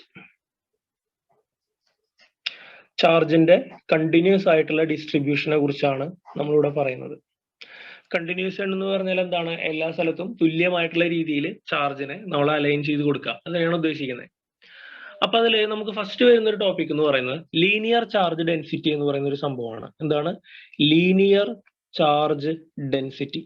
ചാർജിന്റെ കണ്ടിന്യൂസ് ആയിട്ടുള്ള ഡിസ്ട്രിബ്യൂഷനെ കുറിച്ചാണ് നമ്മളിവിടെ പറയുന്നത്. കണ്ടിന്യൂസ് എന്ന് പറഞ്ഞാൽ എന്താണ്? എല്ലാ സ്ഥലത്തും തുല്യമായിട്ടുള്ള രീതിയിൽ ചാർജിനെ നമ്മൾ അലൈൻ ചെയ്ത് കൊടുക്കുക, അതാണ് ഉദ്ദേശിക്കുന്നത്. അപ്പൊ അതിൽ നമുക്ക് ഫസ്റ്റ് വരുന്ന ഒരു ടോപ്പിക് എന്ന് പറയുന്നത് ലീനിയർ ചാർജ് ഡെൻസിറ്റി എന്ന് പറയുന്ന ഒരു സംഭവമാണ്. എന്താണ് linear charge density?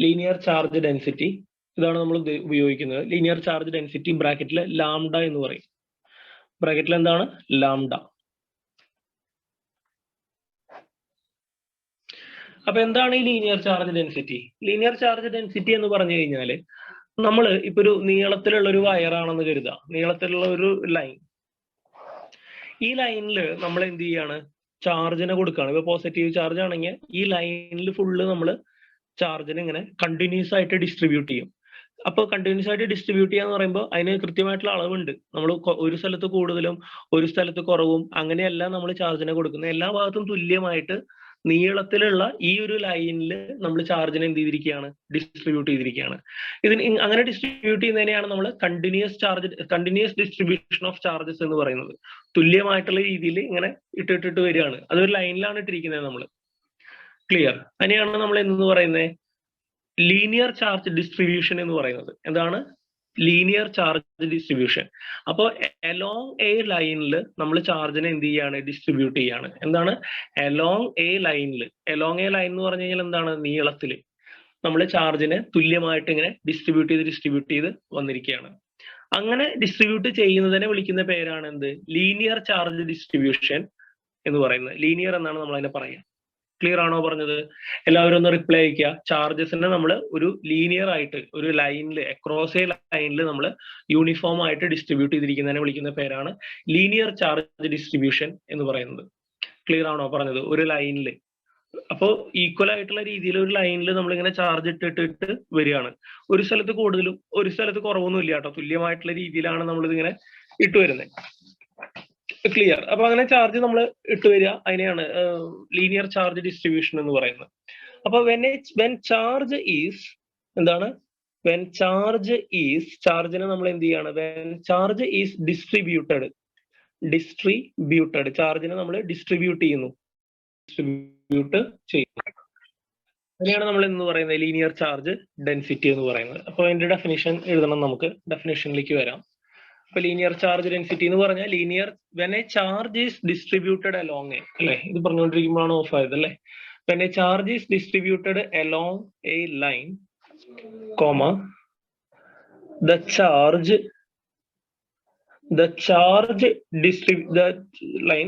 Linear charge density ഇതാണ് നമ്മൾ ഉപയോഗിക്കുന്നത്. ലീനിയർ ചാർജ് ഡെൻസിറ്റി ബ്രാക്കറ്റിൽ ലാംഡ എന്ന് പറയും. ബ്രാക്കറ്റിൽ എന്താണ്? ലാംഡ. അപ്പൊ എന്താണ് ഈ linear charge density? Linear charge density എന്ന് പറഞ്ഞു കഴിഞ്ഞാൽ നമ്മൾ ഇപ്പൊ ഒരു നീളത്തിലുള്ള ഒരു വയറാണെന്ന് കരുതുക, നീളത്തിലുള്ള ഒരു ലൈൻ. ഈ ലൈനിൽ നമ്മൾ എന്ത് ചെയ്യാണ്? ചാർജിനെ കൊടുക്കുകയാണ്. ഇപ്പൊ പോസിറ്റീവ് ചാർജ് ആണെങ്കിൽ ഈ ലൈനിൽ ഫുള്ള് നമ്മൾ ചാർജിനെ ഇങ്ങനെ കണ്ടിന്യൂസ് ആയിട്ട് ഡിസ്ട്രിബ്യൂട്ട് ചെയ്യും. അപ്പൊ കണ്ടിന്യൂസ് ആയിട്ട് ഡിസ്ട്രിബ്യൂട്ട് ചെയ്യാന്ന് പറയുമ്പോൾ അതിന് കൃത്യമായിട്ടുള്ള അളവുണ്ട്. നമ്മൾ ഒരു സ്ഥലത്ത് കൂടുതലും ഒരു സ്ഥലത്ത് കുറവും അങ്ങനെയല്ല നമ്മൾ ചാർജിനെ കൊടുക്കുന്നത്. എല്ലാ ഭാഗത്തും തുല്യമായിട്ട് നീളത്തിലുള്ള ഈ ഒരു ലൈനിൽ നമ്മൾ ചാർജിനെ എന്ത് ചെയ്തിരിക്കുകയാണ്? ഡിസ്ട്രിബ്യൂട്ട് ചെയ്തിരിക്കുകയാണ്. ഇതിന് അങ്ങനെ ഡിസ്ട്രിബ്യൂട്ട് ചെയ്യുന്നതിനെയാണ് നമ്മൾ കണ്ടിന്യൂസ് ഡിസ്ട്രിബ്യൂഷൻ ഓഫ് ചാർജസ് എന്ന് പറയുന്നത്. തുല്യമായിട്ടുള്ള രീതിയിൽ ഇങ്ങനെ ഇട്ടിട്ട് വരികയാണ്. അതൊരു ലൈനിലാണ് ഇട്ടിരിക്കുന്നത് നമ്മൾ. ക്ലിയർ? അതിനെയാണ് നമ്മൾ എന്ന് പറയുന്നത് ലീനിയർ ചാർജ് ഡിസ്ട്രിബ്യൂഷൻ എന്ന് പറയുന്നത്. എന്താണ് ലീനിയർ ചാർജ് ഡിസ്ട്രിബ്യൂഷൻ? അപ്പോൾ അലോങ് എ ലൈനിൽ നമ്മൾ ചാർജിനെ എന്ത് ചെയ്യാണ്? ഡിസ്ട്രിബ്യൂട്ട് ചെയ്യാണ്. എന്താണ് അലോങ് എ ലൈനിൽ? അലോങ് എ ലൈൻ എന്ന് പറഞ്ഞു കഴിഞ്ഞാൽ എന്താണ്? നീളത്തിൽ നമ്മൾ ചാർജിനെ തുല്യമായിട്ട് ഇങ്ങനെ ഡിസ്ട്രിബ്യൂട്ട് ചെയ്ത് വന്നിരിക്കുകയാണ്. അങ്ങനെ ഡിസ്ട്രിബ്യൂട്ട് ചെയ്യുന്നതിനെ വിളിക്കുന്ന പേരാണ് എന്ത്? ലീനിയർ ചാർജ് ഡിസ്ട്രിബ്യൂഷൻ എന്ന് പറയുന്നത്. ലീനിയർ എന്നാണ് നമ്മൾ അതിനെ പറയുക. ക്ലിയർ ആണോ പറഞ്ഞത്? എല്ലാവരും ഒന്ന് റിപ്ലൈ അയക്കുക. ചാർജസിനെ നമ്മൾ ഒരു ലീനിയർ ആയിട്ട് ഒരു ലൈനിൽ അക്രോസ് എ ലൈനിൽ നമ്മൾ യൂണിഫോം ആയിട്ട് ഡിസ്ട്രിബ്യൂട്ട് ചെയ്തിരിക്കുന്നതിനെ വിളിക്കുന്ന പേരാണ് ലീനിയർ ചാർജ് ഡിസ്ട്രിബ്യൂഷൻ എന്ന് പറയുന്നത്. ക്ലിയർ ആണോ പറഞ്ഞത്? ഒരു ലൈനിൽ അപ്പോൾ ഈക്വൽ ആയിട്ടുള്ള രീതിയിൽ ഒരു ലൈനിൽ നമ്മളിങ്ങനെ ചാർജ് ഇട്ടിട്ട് വരികയാണ്. ഒരു സ്ഥലത്ത് കൂടുതലും ഒരു സ്ഥലത്ത് കുറവൊന്നും ഇല്ല കേട്ടോ. തുല്യമായിട്ടുള്ള രീതിയിലാണ് നമ്മൾ ഇതിങ്ങനെ ഇട്ട് വരുന്നത്. ക്ലിയർ? അപ്പൊ അങ്ങനെ ചാർജ് നമ്മൾ ഇട്ട് വരിക, അതിനെയാണ് ലീനിയർ ചാർജ് ഡിസ്ട്രിബ്യൂഷൻ എന്ന് പറയുന്നത്. അപ്പൊ വെൻ ചാർജ് ഈസ് എന്താണ്? വെൻ ചാർജ് ഈസ് ചാർജിനെ നമ്മൾ എന്ത് ചെയ്യാണ്? വെൻ ചാർജ് ഈസ് ഡിസ്ട്രിബ്യൂട്ടഡ് ചാർജിനെ നമ്മൾ ഡിസ്ട്രിബ്യൂട്ട് ചെയ്യുന്നു. അതിനെയാണ് നമ്മൾ എന്ന് പറയുന്നത് ലീനിയർ ചാർജ് ഡെൻസിറ്റി എന്ന് പറയുന്നത്. അപ്പൊ അതിന്റെ ഡെഫിനിഷൻ എഴുതണം. നമുക്ക് ഡെഫിനിഷനിലേക്ക് വരാം. അപ്പൊ ലീനിയർ ചാർജ് ഡെൻസിറ്റി എന്ന് പറഞ്ഞാൽ linear when a charge is distributed along A, അല്ലെ? ഇത് പറഞ്ഞുകൊണ്ടിരിക്കുമ്പോഴാണ് ഓഫ് ആയത്, അല്ലെ? When a charge is distributed along A line,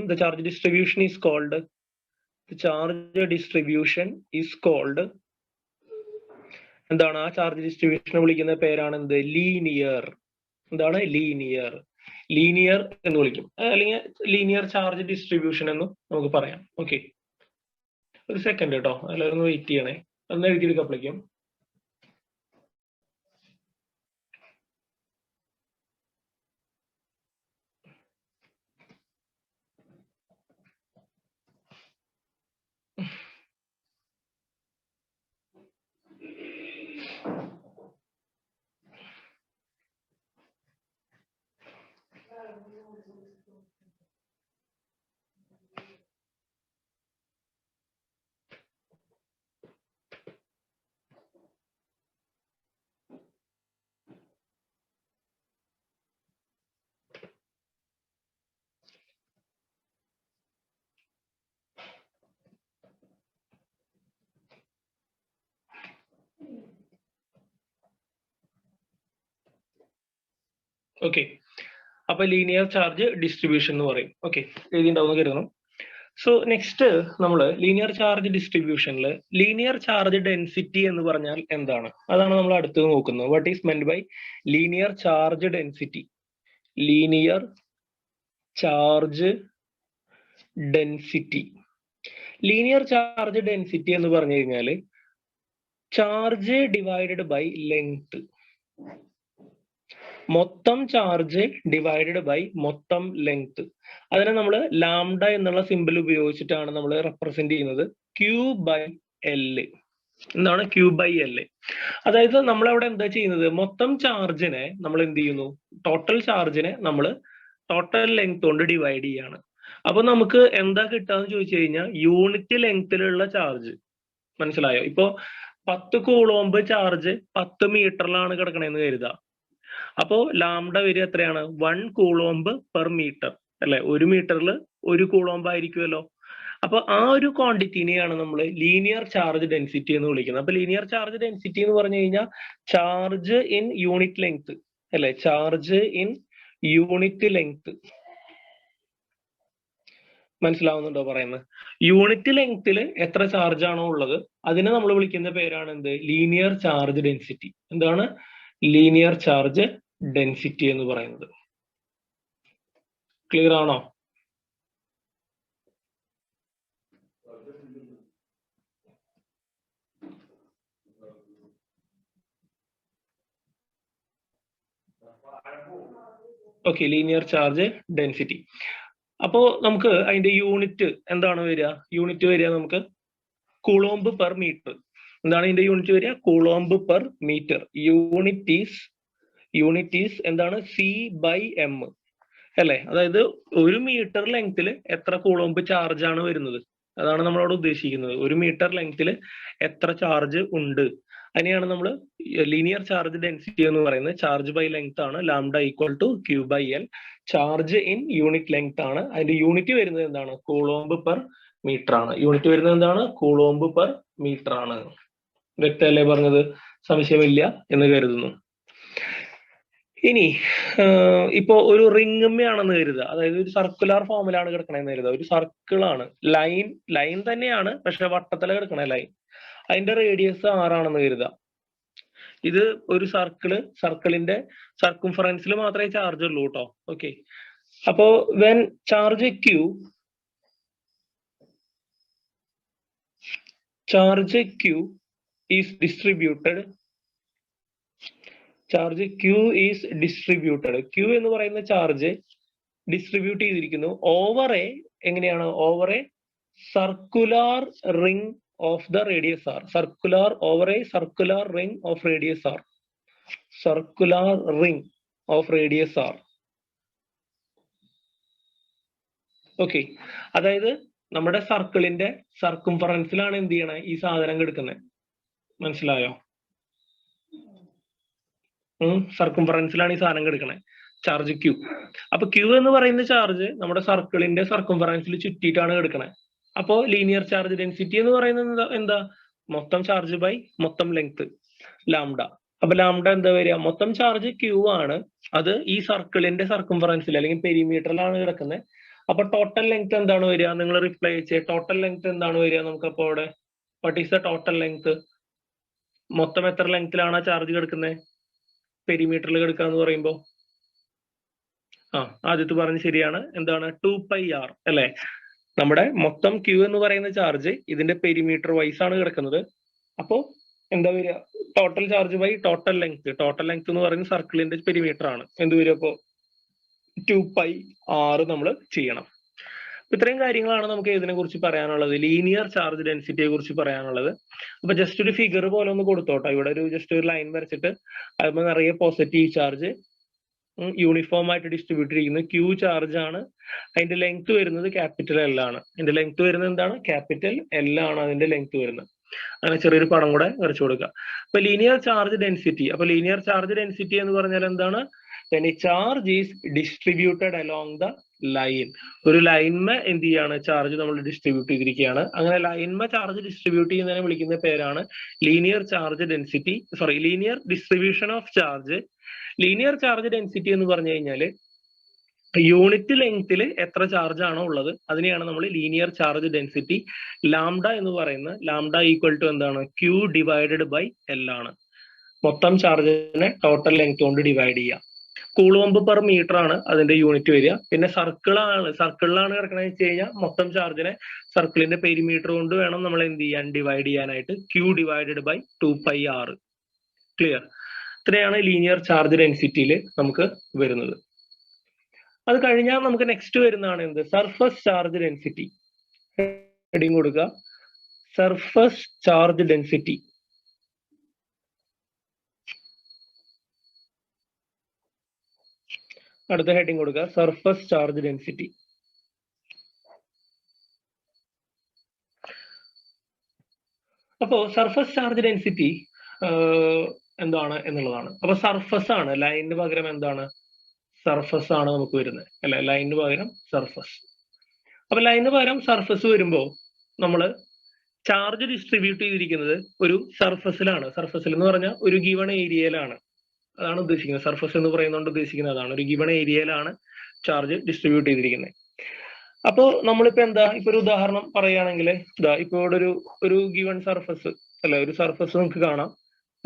the charge distribution is called എന്താണ്? ആ ചാർജ് ഡിസ്ട്രിബ്യൂഷനെ വിളിക്കുന്ന പേരാണ് എന്ത്? ലീനിയർ. എന്താണ്? ലീനിയർ എന്ന് വിളിക്കും, അല്ലെങ്കിൽ ലീനിയർ ചാർജ് ഡിസ്ട്രിബ്യൂഷൻ എന്നും നമുക്ക് പറയാം. ഓക്കെ, ഒരു സെക്കൻഡ് കേട്ടോ, എല്ലാവരും വെയിറ്റ് ചെയ്യണേ. ഒന്ന് എഴുതിയെടുക്കപ്പോഴേക്കും ഓക്കെ. അപ്പൊ ലീനിയർ ചാർജ് ഡിസ്ട്രിബ്യൂഷൻ എന്ന് പറയും. ഓക്കെ, എഴുതിണ്ടാവുന്ന കരുതണം. സോ നെക്സ്റ്റ് നമ്മൾ ലീനിയർ ചാർജ് ഡിസ്ട്രിബ്യൂഷനിൽ ലീനിയർ ചാർജ് ഡെൻസിറ്റി എന്ന് പറഞ്ഞാൽ എന്താണ്? അതാണ് നമ്മൾ അടുത്തത് നോക്കുന്നത്. What is meant by linear charge density? Linear charge density എന്ന് പറഞ്ഞു കഴിഞ്ഞാൽ ചാർജ് ഡിവൈഡഡ് ബൈ ലെങ്ത്, മൊത്തം ചാർജ് ഡിവൈഡഡ് ബൈ മൊത്തം ലെങ്ത്. അതിനെ നമ്മൾ ലാംഡ എന്നുള്ള സിമ്പിൾ ഉപയോഗിച്ചിട്ടാണ് നമ്മൾ റെപ്രസെന്റ് ചെയ്യുന്നത്. Q by L. എന്താണ് ക്യൂ ബൈ എൽ? അതായത് നമ്മൾ അവിടെ എന്താ ചെയ്യുന്നത്? മൊത്തം ചാർജിനെ നമ്മൾ എന്ത് ചെയ്യുന്നു? ടോട്ടൽ ചാർജിനെ നമ്മൾ ടോട്ടൽ ലെങ്ത് കൊണ്ട് ഡിവൈഡ് ചെയ്യാണ്. അപ്പൊ നമുക്ക് എന്താ കിട്ടാന്ന് ചോദിച്ചു കഴിഞ്ഞാൽ യൂണിറ്റ് ലെങ്തിലുള്ള ചാർജ്. മനസ്സിലായോ? ഇപ്പൊ 10 കൂളോംബ് ചാർജ് 10 മീറ്ററിലാണ് കിടക്കണേന്ന് കരുതുക. അപ്പോ ലാംഡ വരിക എത്രയാണ്? 1 കൂളോംബ് പെർ മീറ്റർ അല്ലെ? 1 മീറ്ററിൽ 1 കൂളോംബ് ആയിരിക്കുമല്ലോ. അപ്പൊ ആ ഒരു ക്വാണ്ടിറ്റിനെയാണ് നമ്മൾ ലീനിയർ ചാർജ് ഡെൻസിറ്റി എന്ന് വിളിക്കുന്നത്. അപ്പൊ ലീനിയർ ചാർജ് ഡെൻസിറ്റി എന്ന് പറഞ്ഞു കഴിഞ്ഞാൽ ചാർജ് ഇൻ യൂണിറ്റ് ലെങ്ത് അല്ലെ? Charge in unit length. മനസ്സിലാവുന്നുണ്ടോ പറയുന്നത്? യൂണിറ്റ് ലെങ്ത്തിൽ എത്ര ചാർജ് ആണോ ഉള്ളത് അതിനെ നമ്മൾ വിളിക്കുന്ന പേരാണ് എന്ത്? Linear charge density. എന്താണ് ലീനിയർ ചാർജ് ഡെൻസിറ്റി എന്ന് പറയുന്നത്? ക്ലിയർ ആണോ? Okay, linear charge density. അപ്പോ നമുക്ക് അതിന്റെ യൂണിറ്റ് എന്താണ് വരിക? യൂണിറ്റ് വരിക നമുക്ക് കൂളോംബ് പെർ മീറ്റർ. എന്താണ് ഇതിന്റെ യൂണിറ്റ് വരിക? Coulomb per metre. Unit is എന്താണ്? C/m അല്ലെ? അതായത് 1 മീറ്റർ ലെങ്ത്തിൽ എത്ര കൂളോംബ് ചാർജ് ആണ് വരുന്നത്, അതാണ് നമ്മളോട് ഉദ്ദേശിക്കുന്നത്. 1 മീറ്റർ ലെങ്ത്തിൽ എത്ര ചാർജ് ഉണ്ട്, അതിനെയാണ് നമ്മൾ ലീനിയർ ചാർജ് ഡെൻസിറ്റി എന്ന് പറയുന്നത്. ചാർജ് ബൈ ലെങ്ത് ആണ്. Lambda equal to Q/L. Charge in unit length ആണ്. അതിന്റെ യൂണിറ്റ് വരുന്നത് എന്താണ്? കൂളോംബ് പെർ മീറ്റർ ആണ്. യൂണിറ്റ് വരുന്നത് എന്താണ്? കൂളോംബ് പെർ മീറ്റർ ആണ്. വ്യക്തമല്ലേ പറഞ്ഞത്? സംശയമില്ല എന്ന് കരുതുന്നു. ഇനി ഇപ്പോ ഒരു റിംഗമ്മയാണെന്ന് കരുതുക. അതായത് ഒരു സർക്കുലർ ഫോമിലാണ് കിടക്കണെന്ന് കരുതുക. ഒരു സർക്കിളാണ്, ലൈൻ തന്നെയാണ്, പക്ഷെ വട്ടത്തില കിടക്കണ ലൈൻ. അതിന്റെ റേഡിയസ് 6 ആണെന്ന് കരുതുക. ഇത് ഒരു സർക്കിളിന്റെ സർക്കുംഫറൻസിൽ മാത്രമേ ചാർജ് ഉള്ളൂ കേട്ടോ. ഓക്കെ, അപ്പോ when charge Q is distributed. Q എന്ന് പറയുന്ന ചാർജ് ഡിസ്ട്രിബ്യൂട്ട് ചെയ്തിരിക്കുന്നു എങ്ങനെയാണ്? Over a circular ring of the radius R. Circular ring of radius R. Okay, അതായത് നമ്മുടെ സർക്കിളിന്റെ സർക്കുംഫറൻസിലാണ് എന്ത് ചെയ്യണേ? ഈ സാധനം കിടക്കുന്നത്. മനസ്സിലായോ? സർക്കുംഫറൻസിലാണ് ഈ സാധനം കിടക്കണേ, ചാർജ് Q. അപ്പൊ Q എന്ന് പറയുന്ന ചാർജ് നമ്മുടെ സർക്കിളിന്റെ സർക്കുംഫറൻസിൽ ചുറ്റിയിട്ടാണ് കിടക്കണേ. അപ്പോ ലീനിയർ ചാർജ് ഡെൻസിറ്റി എന്ന് പറയുന്നത് എന്താ? മൊത്തം ചാർജ് ബൈ മൊത്തം ലെങ്ത്, ലാംഡ. അപ്പൊ ലാംഡ എന്താ വരിക? മൊത്തം ചാർജ് Q ആണ്, അത് ഈ സർക്കിളിന്റെ സർക്കുംഫറൻസിൽ അല്ലെങ്കിൽ പെരിമീറ്ററിലാണ് കിടക്കുന്നത്. അപ്പൊ ടോട്ടൽ ലെങ്ത് എന്താണ് വരിക? നിങ്ങൾ റിപ്ലൈ ചെയ്യേ. ടോട്ടൽ ലെങ്ത് എന്താണ് വരിക നമുക്ക്? അപ്പൊ അവിടെ what is the total length? മൊത്തം എത്ര ലെങ്ത്തിലാണ് ചാർജ് കിടക്കുന്നത് പെരിമീറ്ററിൽ കിടക്കാന്ന് പറയുമ്പോ? ആദ്യത്തെ പറഞ്ഞ് ശരിയാണ്. എന്താണ്? 2πr അല്ലെ? നമ്മുടെ മൊത്തം Q എന്ന് പറയുന്ന ചാർജ് ഇതിന്റെ പെരിമീറ്റർ വൈസ് ആണ് കിടക്കുന്നത്. അപ്പോ എന്താ വരിക? Total charge by total length. Total length എന്ന് പറയുന്ന സർക്കിളിന്റെ പെരിമീറ്റർ ആണ്. എന്ത് വരും? അപ്പോ 2πr നമ്മൾ ചെയ്യണം. ഇത്രയും കാര്യങ്ങളാണ് നമുക്ക് ഇതിനെ കുറിച്ച് പറയാനുള്ളത്, ലീനിയർ ചാർജ് ഡെൻസിറ്റിയെ കുറിച്ച് പറയാനുള്ളത്. അപ്പൊ ജസ്റ്റ് ഒരു ഫിഗർ പോലെ ഒന്ന് കൊടുത്തോട്ടോ. ഇവിടെ ജസ്റ്റ് ഒരു ലൈൻ വരച്ചിട്ട് അതിന് നിറയെ പോസിറ്റീവ് ചാർജ് യൂണിഫോം ആയിട്ട് ഡിസ്ട്രിബ്യൂട്ട് ചെയ്യുന്നത് Q ചാർജ് ആണ്. അതിന്റെ ലെങ്ത് വരുന്നത് ക്യാപിറ്റൽ L ആണ്. അതിന്റെ ലെങ്ത് വരുന്നത് എന്താണ്? ക്യാപിറ്റൽ L ആണ് അതിന്റെ ലെങ്ത് വരുന്നത്. അങ്ങനെ ചെറിയൊരു പടം കൂടെ വരച്ചു കൊടുക്കുക. അപ്പൊ ലീനിയർ ചാർജ് ഡെൻസിറ്റി. അപ്പൊ ലീനിയർ ചാർജ് ഡെൻസിറ്റി എന്ന് പറഞ്ഞാൽ എന്താണ്? When a charge is distributed along the line. ഒരു ലൈൻമ എന്ത് ചെയ്യാണ്? ചാർജ് നമ്മൾ ഡിസ്ട്രിബ്യൂട്ട് ചെയ്തിരിക്കുകയാണ്. അങ്ങനെ ലൈൻമ ചാർജ് ഡിസ്ട്രിബ്യൂട്ട് ചെയ്യുന്നതിനെ വിളിക്കുന്ന പേരാണ് linear charge density. Linear distribution of charge. Linear charge density എന്ന് പറഞ്ഞു കഴിഞ്ഞാൽ യൂണിറ്റ് ലെങ്ത്തിൽ എത്ര ചാർജ് ആണോ ഉള്ളത് അതിനെയാണ് നമ്മൾ ലീനിയർ ചാർജ് ഡെൻസിറ്റി. ലാംഡ എന്ന് പറയുന്ന ലാംഡ ഈക്വൽ ടു എന്താണ്? Q ഡിവൈഡഡ് ബൈ L ആണ്. മൊത്തം ചാർജിനെ ടോട്ടൽ ലെങ്ത് കൊണ്ട് ഡിവൈഡ് ചെയ്യുക. കൂളോംബ് പെർ മീറ്റർ ആണ് അതിന്റെ യൂണിറ്റ് വരിക. പിന്നെ സർക്കിളിലാണ് കിടക്കണമെന്ന് വെച്ച് കഴിഞ്ഞാൽ മൊത്തം ചാർജിനെ സർക്കിളിന്റെ പെരിമീറ്റർ കൊണ്ട് വേണം നമ്മൾ എന്ത് ചെയ്യാൻ? ഡിവൈഡ് ചെയ്യാനായിട്ട്. Q divided by 2πr. Clear? ഇത്രയാണ് ലീനിയർ ചാർജ് ഡെൻസിറ്റിയിൽ നമുക്ക് വരുന്നത്. അത് കഴിഞ്ഞാൽ നമുക്ക് നെക്സ്റ്റ് വരുന്നതാണ് എന്ത്? Surface charge density. ഹെഡിങ് കൊടുക്കുക, സർഫസ് ചാർജ് ഡെൻസിറ്റി. അടുത്ത ഹെഡിങ് കൊടുക്കുക, സർഫസ് ചാർജ് ഡെൻസിറ്റി. അപ്പോൾ സർഫസ് ചാർജ് ഡെൻസിറ്റി എന്താണ് എന്നുള്ളതാണ്. അപ്പൊ സർഫസ് ആണ്, ലൈനിന് പകരം എന്താണ്, സർഫസ് ആണ് നമുക്ക് വരുന്നത് അല്ലെ, ലൈനിന് പകരം സർഫസ്. അപ്പൊ ലൈനിന് പകരം സർഫസ് വരുമ്പോൾ നമ്മൾ ചാർജ് ഡിസ്ട്രിബ്യൂട്ട് ചെയ്തിരിക്കുന്നത് ഒരു സർഫസിലാണ്. സർഫസിൽ എന്ന് പറഞ്ഞാൽ ഒരു ഗിവൺ ഏരിയയിലാണ്, അതാണ് ഉദ്ദേശിക്കുന്നത്. സർഫസ് എന്ന് പറയുന്നതുകൊണ്ട് ഉദ്ദേശിക്കുന്നത് അതാണ്, ഒരു ഗിവൺ ഏരിയയിലാണ് ചാർജ് ഡിസ്ട്രിബ്യൂട്ട് ചെയ്തിരിക്കുന്നത്. അപ്പോ നമ്മളിപ്പോ എന്താ, ഇപ്പൊ ഒരു ഉദാഹരണം പറയുകയാണെങ്കിൽ ഇതാ, ഇപ്പൊ ഇവിടെ ഒരു ഗിവൺ സർഫസ് അല്ലെ, ഒരു സർഫസ് നമുക്ക് കാണാം,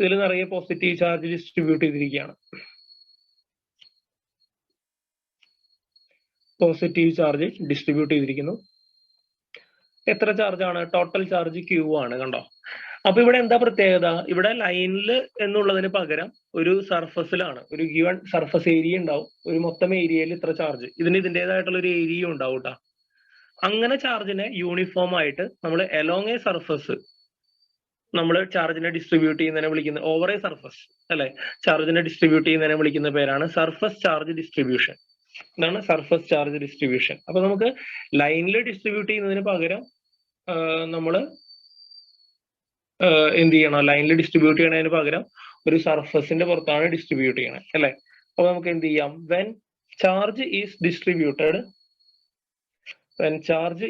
ഇതിൽ നിറയെ പോസിറ്റീവ് ചാർജ് ഡിസ്ട്രിബ്യൂട്ട് ചെയ്തിരിക്കുകയാണ്. പോസിറ്റീവ് ചാർജ് ഡിസ്ട്രിബ്യൂട്ട് ചെയ്തിരിക്കുന്നു. എത്ര ചാർജ് ആണ്? ടോട്ടൽ ചാർജ് ക്യൂ ആണ്, കണ്ടോ. അപ്പൊ ഇവിടെ എന്താ പ്രത്യേകത, ഇവിടെ ലൈനിൽ എന്നുള്ളതിന് പകരം ഒരു സർഫസിലാണ്, ഒരു ഗിവൺ സർഫസ് ഏരിയ ഉണ്ടാവും, ഒരു മൊത്തം ഏരിയയിൽ ഇത്ര ചാർജ്, ഇതിൻ്റെതായിട്ടുള്ള ഒരു ഏരിയ ഉണ്ടാവും കേട്ടോ. അങ്ങനെ ചാർജിനെ യൂണിഫോം ആയിട്ട് നമ്മൾ എലോങ് എ സർഫസ് നമ്മൾ ചാർജിനെ ഡിസ്ട്രിബ്യൂട്ട് ചെയ്യുന്നതിനെ വിളിക്കുന്ന, ഓവർ എ സർഫസ് അല്ലെ, ചാർജിനെ ഡിസ്ട്രിബ്യൂട്ട് ചെയ്യുന്നതിനെ വിളിക്കുന്ന പേരാണ് സർഫസ് ചാർജ് ഡിസ്ട്രിബ്യൂഷൻ. ഇതാണ് സർഫസ് ചാർജ് ഡിസ്ട്രിബ്യൂഷൻ. അപ്പൊ നമുക്ക് ലൈനിൽ ഡിസ്ട്രിബ്യൂട്ട് ചെയ്യുന്നതിന് പകരം നമ്മൾ എന്ത് ചെയ്യണം, ലൈനിൽ ഡിസ്ട്രിബ്യൂട്ട് ചെയ്യുന്നതിന് പകരം ഒരു സർഫസിന്റെ പുറത്താണ് ഡിസ്ട്രിബ്യൂട്ട് ചെയ്യണത് അല്ലെ. അപ്പൊ നമുക്ക് എന്ത് ചെയ്യാം, when charge is distributed, when charge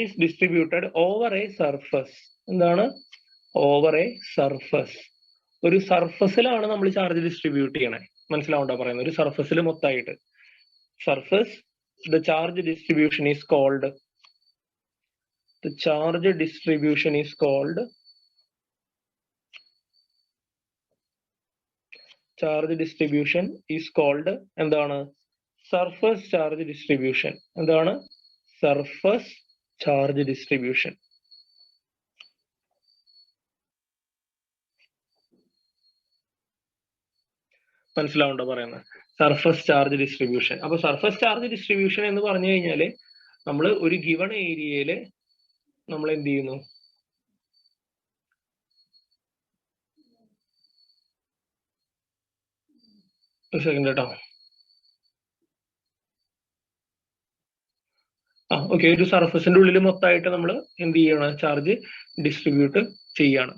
is distributed over a surface, എന്താണ്, ഓവർ എ സർഫസ്, ഒരു സർഫസിലാണ് നമ്മൾ ചാർജ് ഡിസ്ട്രിബ്യൂട്ട് ചെയ്യണേ. മനസ്സിലാവണ്ടോ പറയുന്നത്, ഒരു സർഫസിൽ മൊത്തമായിട്ട് surface, the charge distribution is called എന്താണ്, സർഫസ് ചാർജ് ഡിസ്ട്രിബ്യൂഷൻ. എന്താണ്, സർഫസ് ചാർജ് ഡിസ്ട്രിബ്യൂഷൻ. മനസ്സിലാവുണ്ടോ പറയുന്നത്, സർഫസ് ചാർജ് ഡിസ്ട്രിബ്യൂഷൻ. അപ്പൊ സർഫസ് ചാർജ് ഡിസ്ട്രിബ്യൂഷൻ എന്ന് പറഞ്ഞു കഴിഞ്ഞാല് നമ്മൾ ഒരു ഗിവൺ ഏരിയയിൽ നമ്മൾ എന്ത് ചെയ്യുന്നു, ഒരു സെക്കൻഡ് കേട്ടോ. ഓക്കെ, ഒരു സർഫസിന്റെ ഉള്ളിൽ മൊത്തമായിട്ട് നമ്മൾ എന്ത് ചെയ്യണം, ചാർജ് ഡിസ്ട്രിബ്യൂട്ട് ചെയ്യാണ്.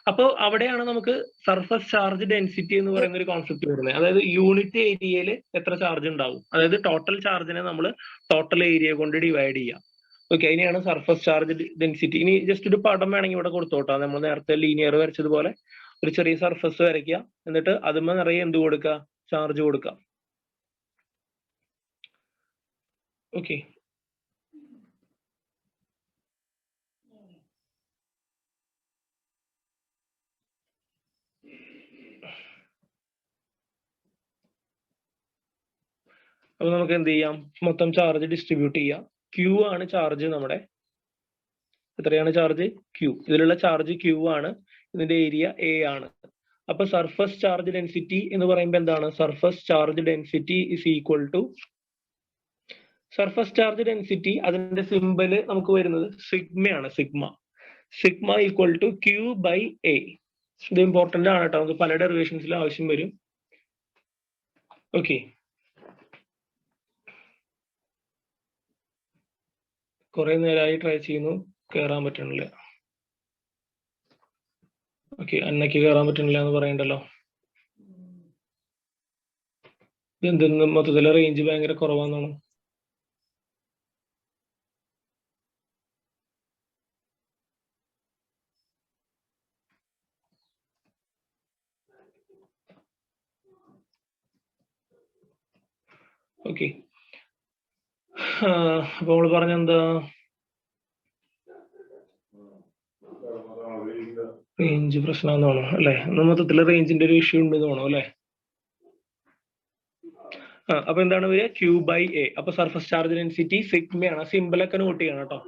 അപ്പോൾ അവിടെയാണ് നമുക്ക് സർഫസ് ചാർജ് ഡെൻസിറ്റി എന്ന് പറയുന്ന ഒരു കോൺസെപ്റ്റ് വരുന്നത്. അതായത് യൂണിറ്റ് ഏരിയയിൽ എത്ര ചാർജ് ഉണ്ടാവും, അതായത് ടോട്ടൽ ചാർജിനെ നമ്മൾ ടോട്ടൽ ഏരിയ കൊണ്ട് ഡിവൈഡ് ചെയ്യാം. ഓക്കെ, അതിനെയാണ് സർഫസ് ചാർജ് ഡെൻസിറ്റി. ഇനി ജസ്റ്റ് ഒരു പടം വേണമെങ്കിൽ ഇവിടെ കൊടുത്തോട്ടോ, നമ്മൾ നേരത്തെ ലീനിയർ വരച്ചതുപോലെ ഒരു ചെറിയ സർഫസ് വരയ്ക്കുക, എന്നിട്ട് അതുമ്മ നിറയെ എന്ത് കൊടുക്കുക, ചാർജ് കൊടുക്കുക. ഓക്കെ, അപ്പൊ നമുക്ക് എന്ത് ചെയ്യാം, മൊത്തം ചാർജ് ഡിസ്ട്രിബ്യൂട്ട് ചെയ്യാം. ക്യൂ ആണ് ചാർജ് നമ്മുടെ, എത്രയാണ് ചാർജ്, ക്യൂ. ഇതിലുള്ള ചാർജ് ക്യൂ ആണ്, ഇതിന്റെ ഏരിയ എ ആണ്. അപ്പൊ സർഫസ് ചാർജ് ഡെൻസിറ്റി എന്ന് പറയുമ്പോൾ എന്താണ്, surface charge density is equal to, surface charge density അതിന്റെ സിമ്പല് നമുക്ക് വരുന്നത് സിഗ്മയാണ്. Sigma equal to Q by A. ഇത് ഇമ്പോർട്ടന്റ് ആണ് കേട്ടോ, നമുക്ക് പല ഡെറിവേഷൻസിലും ആവശ്യം വരും. ഓക്കെ, കുറെ നേരമായി ട്രൈ ചെയ്യുന്നു, കയറാൻ പറ്റണില്ല. ഓക്കെ, അന്നയ്ക്ക് കയറാൻ പറ്റണില്ല എന്ന് പറയണ്ടല്ലോ. ഇതെന്തെന്ന് മൊത്തത്തിലെ റേഞ്ച് ഭയങ്കര കുറവാന്നാണ്. ഓക്കെ, അപ്പൊ നമ്മള് പറഞ്ഞെന്താ, റേഞ്ച് പ്രശ്നമാണെന്ന് തോന്നുന്നു അല്ലെ, മൊത്തത്തില് റേഞ്ചിന്റെ ഒരു ഇഷ്യൂ ഉണ്ട് തോന്നുന്നു അല്ലെ. അപ്പൊ എന്താണ് വരിക, ക്യൂ ബൈ എ. അപ്പൊ സർഫസ് ചാർജ് ഡെൻസിറ്റി സിഗ്മയാണ്, സിമ്പിളൊക്കെ നോട്ട് ചെയ്യണം കേട്ടോ.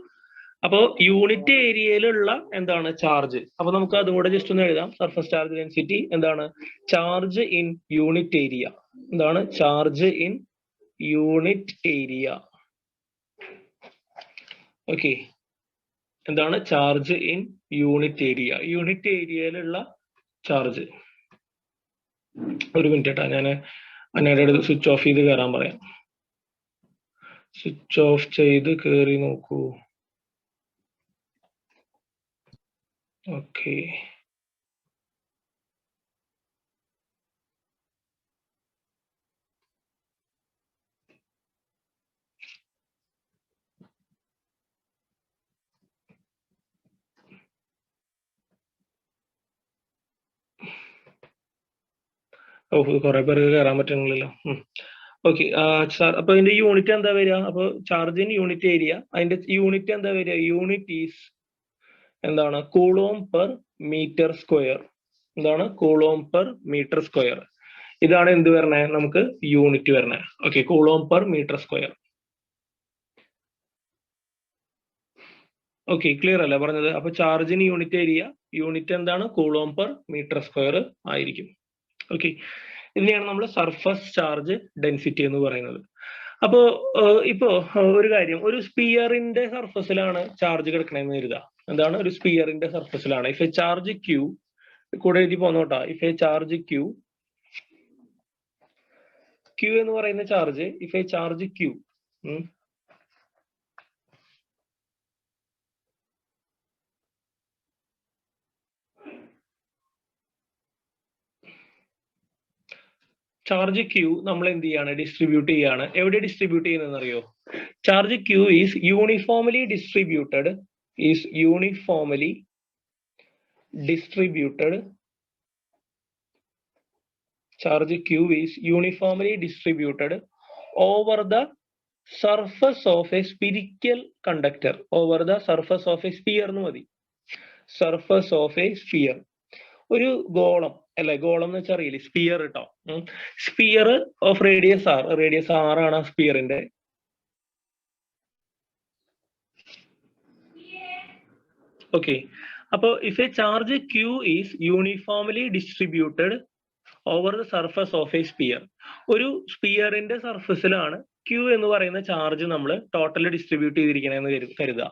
അപ്പൊ യൂണിറ്റ് ഏരിയയിലുള്ള എന്താണ് ചാർജ്, അപ്പൊ നമുക്ക് അതും കൂടെ ജസ്റ്റ് ഒന്ന് എഴുതാം. സർഫസ് ചാർജ് ഡെൻസിറ്റി എന്താണ്, ചാർജ് ഇൻ യൂണിറ്റ് ഏരിയ. എന്താണ്, charge in unit area. Okay, എന്താണ്, charge in unit area, unit ഏരിയയിലുള്ള ചാർജ്. ഒരു മിനിറ്റ് കേട്ടോ, ഞാൻ അന്നയുടെ അടുത്ത് സ്വിച്ച് ഓഫ് ചെയ്ത് കയറാൻ പറയാം. സ്വിച്ച് ഓഫ് ചെയ്ത് കയറി നോക്കൂ. ഓക്കെ. കുറെ പേർക്ക് കയറാൻ പറ്റുന്നില്ലല്ലോ. ഓക്കെ സാർ, അപ്പൊ ഇതിന്റെ യൂണിറ്റ് എന്താ വരിക? അപ്പൊ ചാർജ് ഇൻ യൂണിറ്റ് ഏരിയ, അതിന്റെ യൂണിറ്റ് എന്താ വരിക? യൂണിറ്റ് ഈസ് എന്താണ്? Coulomb per metre square. എന്താണ്? Coulomb per metre square. ഇതാണ് എന്ത് വരണേ? നമുക്ക് യൂണിറ്റ് വരണേ. Okay, coulomb per metre square. Okay, clear അല്ലേ പറഞ്ഞത്? അപ്പൊ ചാർജിന് യൂണിറ്റ് ഏരിയ, യൂണിറ്റ് എന്താണ്? കൂളോം പെർ മീറ്റർ സ്ക്വയർ ആയിരിക്കും. ഓക്കെ, ഇതിനെയാണ് നമ്മൾ സർഫസ് ചാർജ് ഡെൻസിറ്റി എന്ന് പറയുന്നത്. അപ്പോ ഇപ്പോ ഒരു കാര്യം, ഒരു സ്പിയറിന്റെ സർഫസിലാണ് ചാർജ് കിടക്കണമെന്ന് കരുതുക. എന്താണ്? ഒരു സ്പിയറിന്റെ സർഫസിലാണ്. ഇഫ് എ ചാർജ് ക്യൂ, കൂടെ എഴുതി പോന്നോട്ടാ. ഇഫ് എ ചാർജ് ക്യൂ എന്ന് പറയുന്ന charge, if a charge Q charge Q നമ്മൾ എന്ത് ചെയ്യാണ്? ഡിസ്ട്രിബ്യൂട്ട് ചെയ്യാണ്. എവിടെ ഡിസ്ട്രിബ്യൂട്ട് ചെയ്യുന്നതെന്ന് അറിയോ? Charge Q is uniformly distributed, charge Q is uniformly distributed over the surface of a spherical conductor, over the surface of a sphere എന്ന് മതി. surface of a sphere, ഒരു ഗോളം അല്ലെ? ഗോളം എന്ന് വെച്ചാൽ അറിയില്ലേ? സ്പിയർ കേട്ടോ. Sphere of radius R, radius R ആണ് ആ സ്പിയറിന്റെ. ഓക്കെ, അപ്പൊ if a charge Q is uniformly distributed over the surface of a sphere, ഒരു സ്പിയറിന്റെ സർഫസിലാണ് ക്യൂ എന്ന് പറയുന്ന ചാർജ് നമ്മൾ ടോട്ടൽ ഡിസ്ട്രിബ്യൂട്ട് ചെയ്തിരിക്കണമെന്ന് കരുതുക.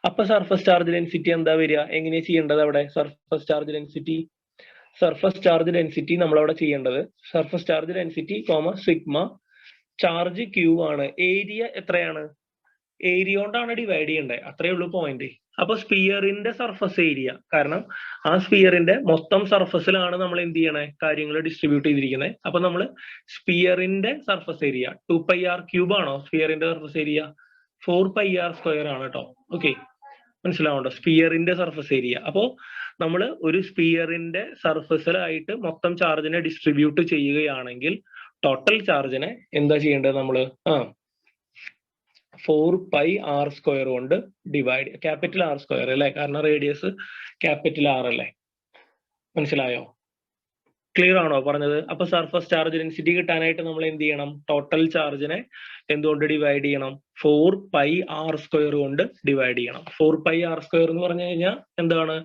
അപ്പൊ സർഫസ് ചാർജ് ഡെൻസിറ്റി എന്താ വരിക? എങ്ങനെയാ ചെയ്യേണ്ടത് അവിടെ? സർഫസ് ചാർജ് ഡെൻസിറ്റി നമ്മൾ അവിടെ ചെയ്യേണ്ടത് surface charge density sigma charge Q ആണ്. ഏരിയ എത്രയാണ്? ഏരിയ കൊണ്ടാണ് ഡിവൈഡ് ചെയ്യേണ്ടത്. അത്രയേ ഉള്ളൂ പോയിന്റ്. അപ്പൊ സ്പിയറിന്റെ സർഫസ് ഏരിയ, കാരണം ആ സ്പിയറിന്റെ മൊത്തം സർഫസിലാണ് നമ്മൾ എന്ത് ചെയ്യണേ? കാര്യങ്ങൾ ഡിസ്ട്രിബ്യൂട്ട് ചെയ്തിരിക്കുന്നത്. അപ്പൊ നമ്മൾ സ്പിയറിന്റെ സർഫസ് ഏരിയ 2πr ക്യൂബ് ആണോ സ്പിയറിന്റെ സർഫസ് ഏരിയ? 4πr സ്ക്വയർ ആണ് കേട്ടോ. ഓക്കെ, മനസ്സിലാവുണ്ടോ? സ്പിയറിന്റെ സർഫസ് ഏരിയ. അപ്പോ നമ്മൾ ഒരു സ്പിയറിന്റെ സർഫസിലായിട്ട് മൊത്തം ചാർജിനെ ഡിസ്ട്രിബ്യൂട്ട് ചെയ്യുകയാണെങ്കിൽ ടോട്ടൽ ചാർജിനെ എന്താ ചെയ്യേണ്ടത്? നമ്മള് 4πr സ്ക്വയർ കൊണ്ട് ഡിവൈഡ്, ക്യാപിറ്റൽ ആർ സ്ക്വയർ അല്ലേ? കാരണം റേഡിയസ് ക്യാപിറ്റൽ ആർ അല്ലേ? മനസ്സിലായോ? ക്ലിയർ ആണോ പറഞ്ഞത്? അപ്പൊ സർഫസ് ചാർജ് ഡെൻസിറ്റി കിട്ടാനായിട്ട് നമ്മൾ എന്ത് ചെയ്യണം? ടോട്ടൽ ചാർജിനെ എന്തുകൊണ്ട് ഡിവൈഡ് ചെയ്യണം? 4πr സ്ക്വയർ കൊണ്ട് ഡിവൈഡ് ചെയ്യണം. 4πr സ്ക്വയർ എന്ന് പറഞ്ഞു കഴിഞ്ഞാൽ എന്താണ്?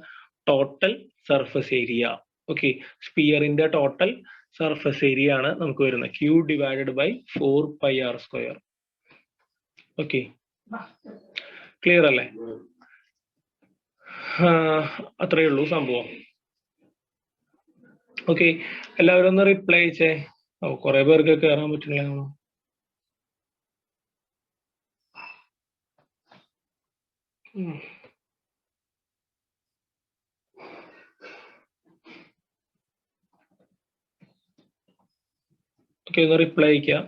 Total surface area. ഓക്കെ, സ്പിയറിന്റെ ടോട്ടൽ സർഫസ് ഏരിയ ആണ് നമുക്ക് വരുന്നത്. Q divided by 4πr square. Okay, clear അല്ലേ? അത്രയേ ഉള്ളൂ സംഭവം. ഓക്കെ, എല്ലാവരും ഒന്ന് റിപ്ലൈ ചെയ്യേ. കുറെ പേർക്ക് കയറാൻ പറ്റില്ല. ഓക്കെ, ഒന്ന് റിപ്ലൈ അയക്കാം.